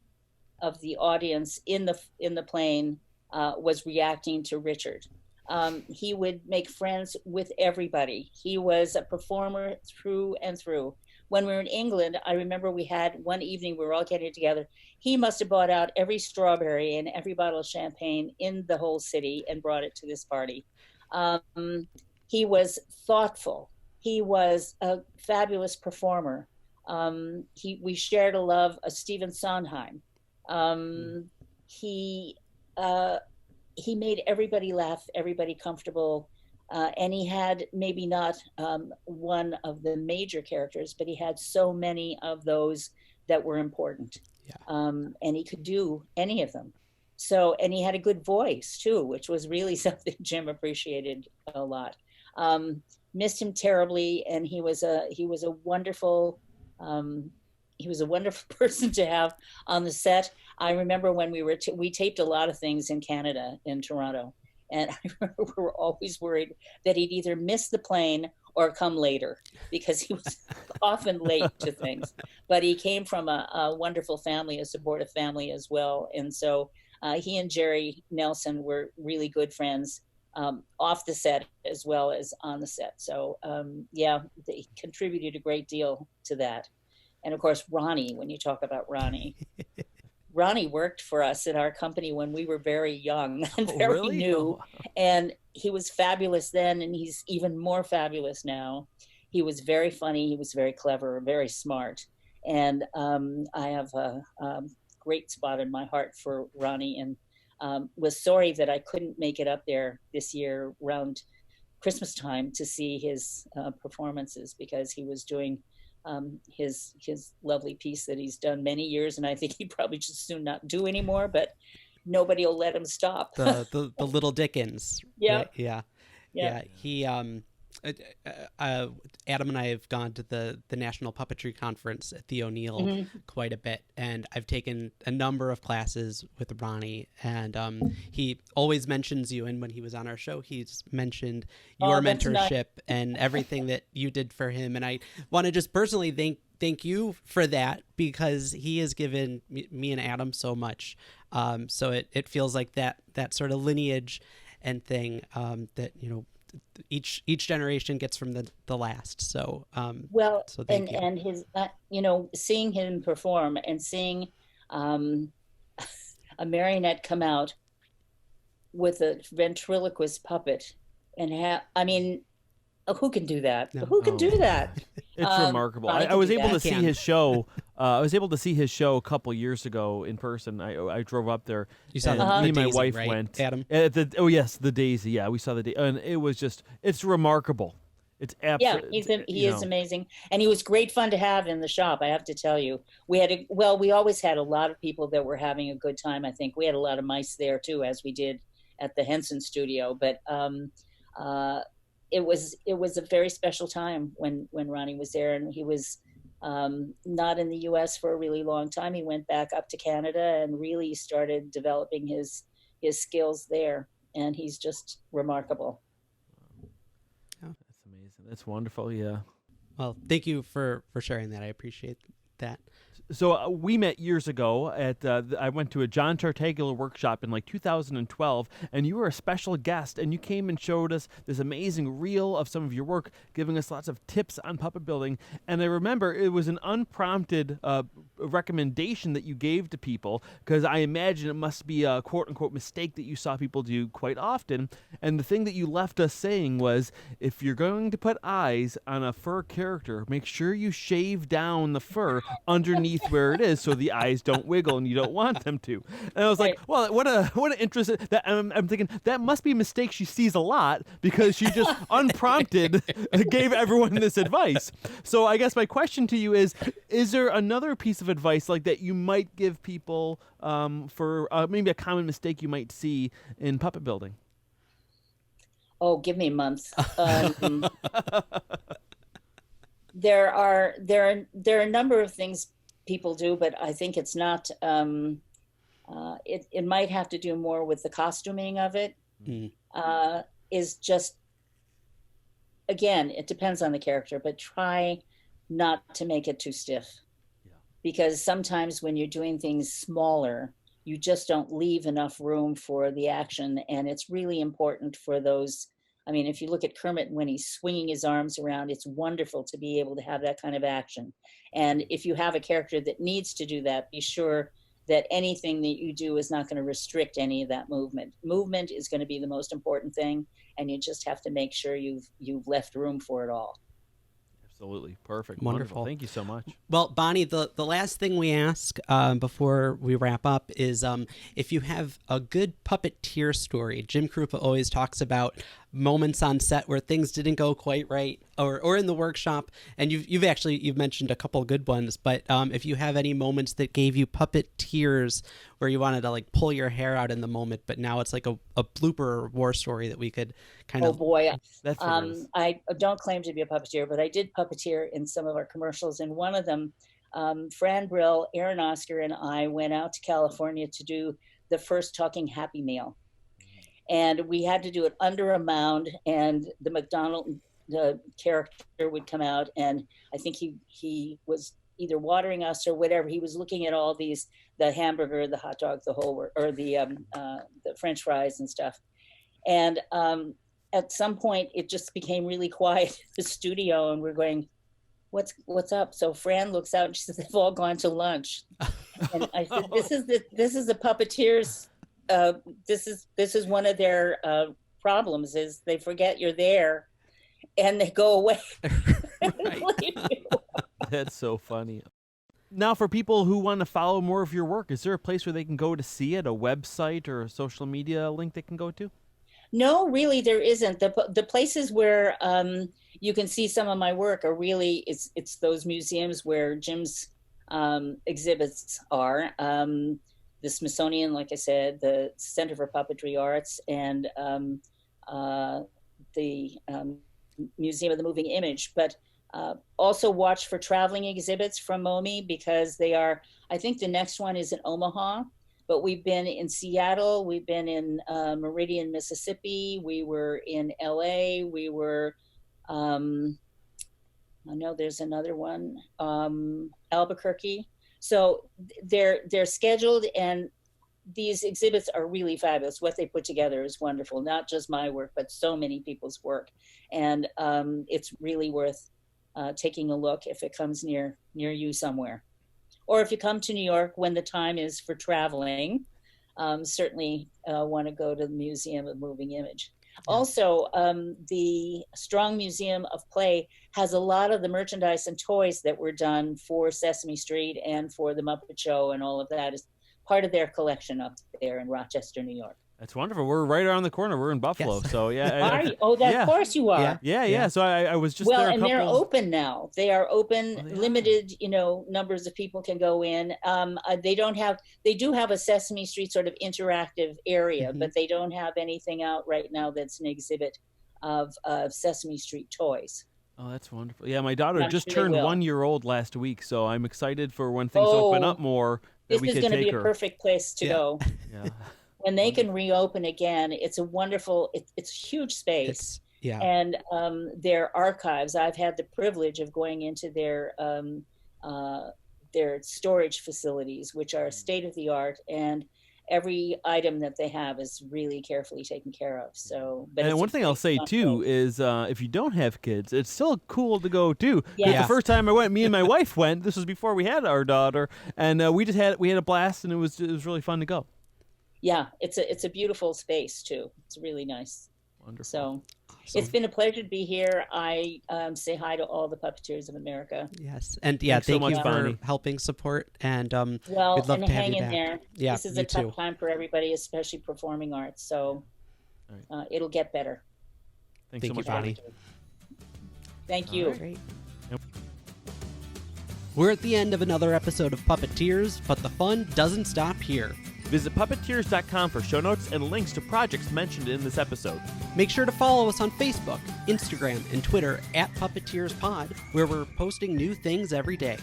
of the audience in the plane was reacting to Richard. He would make friends with everybody. He was a performer through and through. When we were in England, I remember we had one evening, we were all getting together. He must have bought out every strawberry and every bottle of champagne in the whole city and brought it to this party. He was thoughtful. He was a fabulous performer. We shared a love of Stephen Sondheim. He made everybody laugh, everybody comfortable, and he had maybe not one of the major characters, but he had so many of those that were important. Yeah. And he could do any of them. So, and he had a good voice too, which was really something Jim appreciated a lot. Missed him terribly, and he was a wonderful he was a wonderful person to have on the set. I remember when we taped a lot of things in Canada, in Toronto, and I remember we were always worried that he'd either miss the plane or come later, because he was often late to things. But he came from a wonderful family, a supportive family as well. And so he and Jerry Nelson were really good friends, off the set as well as on the set. So yeah, they contributed a great deal to that. And of course, Ronnie, when you talk about Ronnie, Ronnie worked for us at our company when we were very young and very really? new. And he was fabulous then, and he's even more fabulous now. He was very funny. He was very clever, very smart. And I have a great spot in my heart for Ronnie, and was sorry that I couldn't make it up there this year around Christmas time to see his performances, because he was doing his lovely piece that he's done many years, and I think he probably just soon not do anymore, but nobody will let him stop. The Little Dickens. Yeah. Right? Yeah. He Adam and I have gone to the National Puppetry Conference at the O'Neill quite a bit, and I've taken a number of classes with Ronnie, and he always mentions you, and when he was on our show, he's mentioned your mentorship and everything that you did for him, and I want to just personally thank you for that, because he has given me and Adam so much. So it feels like that sort of lineage and thing, that, you know, each generation gets from the last. So well, so thank you. And his you know, seeing him perform and seeing a marionette come out with a ventriloquist puppet and I mean, who can do that? No. Who can do that? It's remarkable. I was able to see his show. I was able to see his show a couple years ago in person. I drove up there. You saw me and my Daisy, wife right, went. Adam? Oh yes, the Daisy. Yeah, we saw the Daisy, and it was it's remarkable. It's absolutely. Yeah, he is amazing, and he was great fun to have in the shop. I have to tell you, we always had a lot of people that were having a good time. I think we had a lot of mice there too, as we did at the Henson studio. But it was a very special time when Ronnie was there, and he was not in the U.S. for a really long time. He went back up to Canada and really started developing his skills there, and he's just remarkable. That's amazing. That's wonderful. Yeah. Well, thank you for sharing that. I appreciate that. So we met years ago at I went to a John Tartaglia workshop in like 2012, and you were a special guest, and you came and showed us this amazing reel of some of your work, giving us lots of tips on puppet building. And I remember it was an unprompted recommendation that you gave to people, because I imagine it must be a quote-unquote mistake that you saw people do quite often. And the thing that you left us saying was, if you're going to put eyes on a fur character, make sure you shave down the fur underneath where it is, so the eyes don't wiggle and you don't want them to. And I was like, well, what an interesting. That I'm thinking that must be a mistake she sees a lot, because she just unprompted gave everyone this advice. So I guess my question to you is there another piece of advice like that you might give people for maybe a common mistake you might see in puppet building? Oh, give me months. There are a number of things people do, but I think it's not. It might have to do more with the costuming of it. Is just, again, it depends on the character, but try not to make it too stiff. Yeah. Because sometimes when you're doing things smaller, you just don't leave enough room for the action, and it's really important for those. I mean, if you look at Kermit when he's swinging his arms around, it's wonderful to be able to have that kind of action. And if you have a character that needs to do that, be sure that anything that you do is not going to restrict any of that movement. Movement is going to be the most important thing, and you just have to make sure you've left room for it all. Absolutely. Perfect. Wonderful. Thank you so much. Well, Bonnie, the last thing we ask before we wrap up is if you have a good puppeteer story. Jim Krupa always talks about moments on set where things didn't go quite right, or in the workshop. And you've mentioned a couple of good ones, but if you have any moments that gave you puppet tears, where you wanted to like pull your hair out in the moment, but now it's like a blooper or war story that we could kind of. Oh boy, That's what it is. I don't claim to be a puppeteer, but I did puppeteer in some of our commercials. In one of them, Fran Brill, Aaron Oscar, and I went out to California to do the first Talking Happy Meal. And we had to do it under a mound, and the character would come out, and I think he was either watering us or whatever. He was looking at all these, the hamburger, the hot dog, the whole, or the French fries and stuff. And at some point, it just became really quiet in the studio, and we're going, what's up? So Fran looks out and she says, they've all gone to lunch. And I said, this is the puppeteers. This is one of their problems, is they forget you're there and they go away. That's so funny. Now, for people who want to follow more of your work, is there a place where they can go to see it, a website or a social media link they can go to? No, really, there isn't. The places where you can see some of my work are really, it's those museums where Jim's exhibits are. The Smithsonian, like I said, the Center for Puppetry Arts, and the Museum of the Moving Image. But also watch for traveling exhibits from MoMI, because they are, I think the next one is in Omaha, but we've been in Seattle, we've been in Meridian, Mississippi, we were in LA, we were, I know there's another one, Albuquerque. So they're scheduled, and these exhibits are really fabulous. What they put together is wonderful, not just my work, but so many people's work. And it's really worth taking a look if it comes near you somewhere. Or if you come to New York when the time is for traveling, certainly want to go to the Museum of Moving Image. Also, the Strong Museum of Play has a lot of the merchandise and toys that were done for Sesame Street and for the Muppet Show, and all of that is part of their collection up there in Rochester, New York. That's wonderful. We're right around the corner. We're in Buffalo, Yes. so yeah. Are you? Oh, of course you are. Yeah. So I was just Well, there. and they're open now. They are open. Oh, they are. Limited, numbers of people can go in. They do have a Sesame Street sort of interactive area, Mhm. but they don't have anything out right now that's an exhibit of Sesame Street toys. Oh, that's wonderful. Yeah, my daughter I'm just sure they turned will. 1 year old last week, so I'm excited for when things open Oh, up more that This we is could going to take be a her. perfect place to Yeah. go. Yeah. When they can reopen again, it's a wonderful, it's a huge space. And their archives, I've had the privilege of going into their storage facilities, which are state of the art, and every item that they have is really carefully taken care of. So, but And it's one a thing I'll great say fun too place. is if you don't have kids, it's still cool to go too. 'Cause Yeah. The first time I went, me and my wife went. This was before we had our daughter, and we had a blast, and it was really fun to go. Yeah, it's a beautiful space too. It's really nice. Wonderful. So it's been a pleasure to be here. I say hi to all the puppeteers of America. Yes, and Thanks so thank much, you Bonnie. for helping support, and Well, we'd love and to have hang you in back. there. Yeah, This is you a tough too. time for everybody, especially performing arts. So it'll get better. Thanks Thank so you, much, Bonnie. Thank you. Great. We're at the end of another episode of Puppeteers, but the fun doesn't stop here. Visit puppeteers.com for show notes and links to projects mentioned in this episode. Make sure to follow us on Facebook, Instagram, and Twitter at PuppeteersPod, where we're posting new things every day.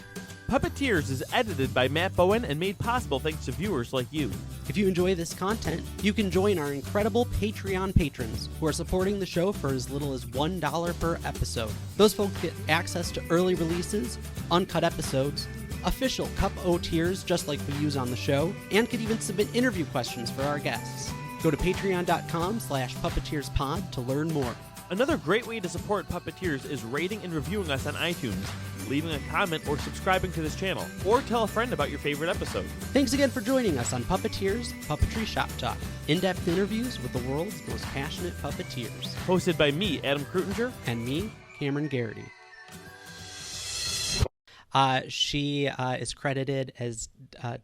Puppeteers is edited by Matt Bowen and made possible thanks to viewers like you. If you enjoy this content, you can join our incredible Patreon patrons who are supporting the show for as little as $1 per episode. Those folks get access to early releases, uncut episodes, official Cup O tiers just like we use on the show, and could even submit interview questions for our guests. Go to patreon.com/puppeteerspod to learn more. Another great way to support Puppeteers is rating and reviewing us on iTunes, leaving a comment or subscribing to this channel, or tell a friend about your favorite episode. Thanks again for joining us on Puppeteers Puppetry Shop Talk, in-depth interviews with the world's most passionate puppeteers. Hosted by me, Adam Kreutinger. And me, Cameron Garrity. She is credited as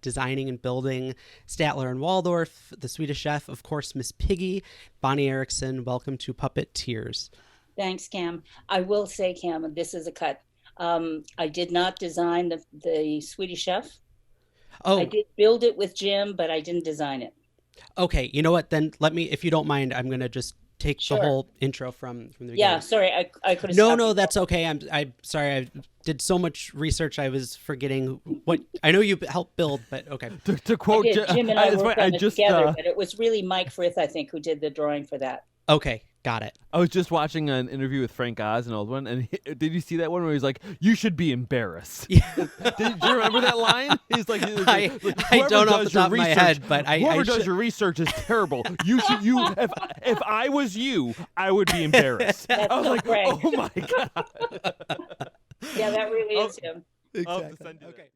designing and building Statler and Waldorf, the Swedish Chef, of course, Miss Piggy. Bonnie Erickson, welcome to Puppeteers. Thanks, Cam. I will say, Cam, and this is a cut. I did not design the Swedish Chef. Oh, I did build it with Jim, but I didn't design it. okay. You know what? Then let me, if you don't mind, I'm going to just take the whole intro from the beginning. Yeah, sorry, I could have. No, that's okay. I'm sorry. I did so much research, I was forgetting what. I know you helped build, but okay. To quote Jim and I worked on it together, but it was really Mike Frith, I think, who did the drawing for that. Okay, got it. I was just watching an interview with Frank Oz, an old one, and did you see that one where he's like, "You should be embarrassed"? Yeah. Do you remember that line? He's like, I don't off the top of my head, but whoever does your research is terrible. If I was you, I would be embarrassed. That's I was like, Frank. oh my god. Yeah, that really is him. Exactly. Okay.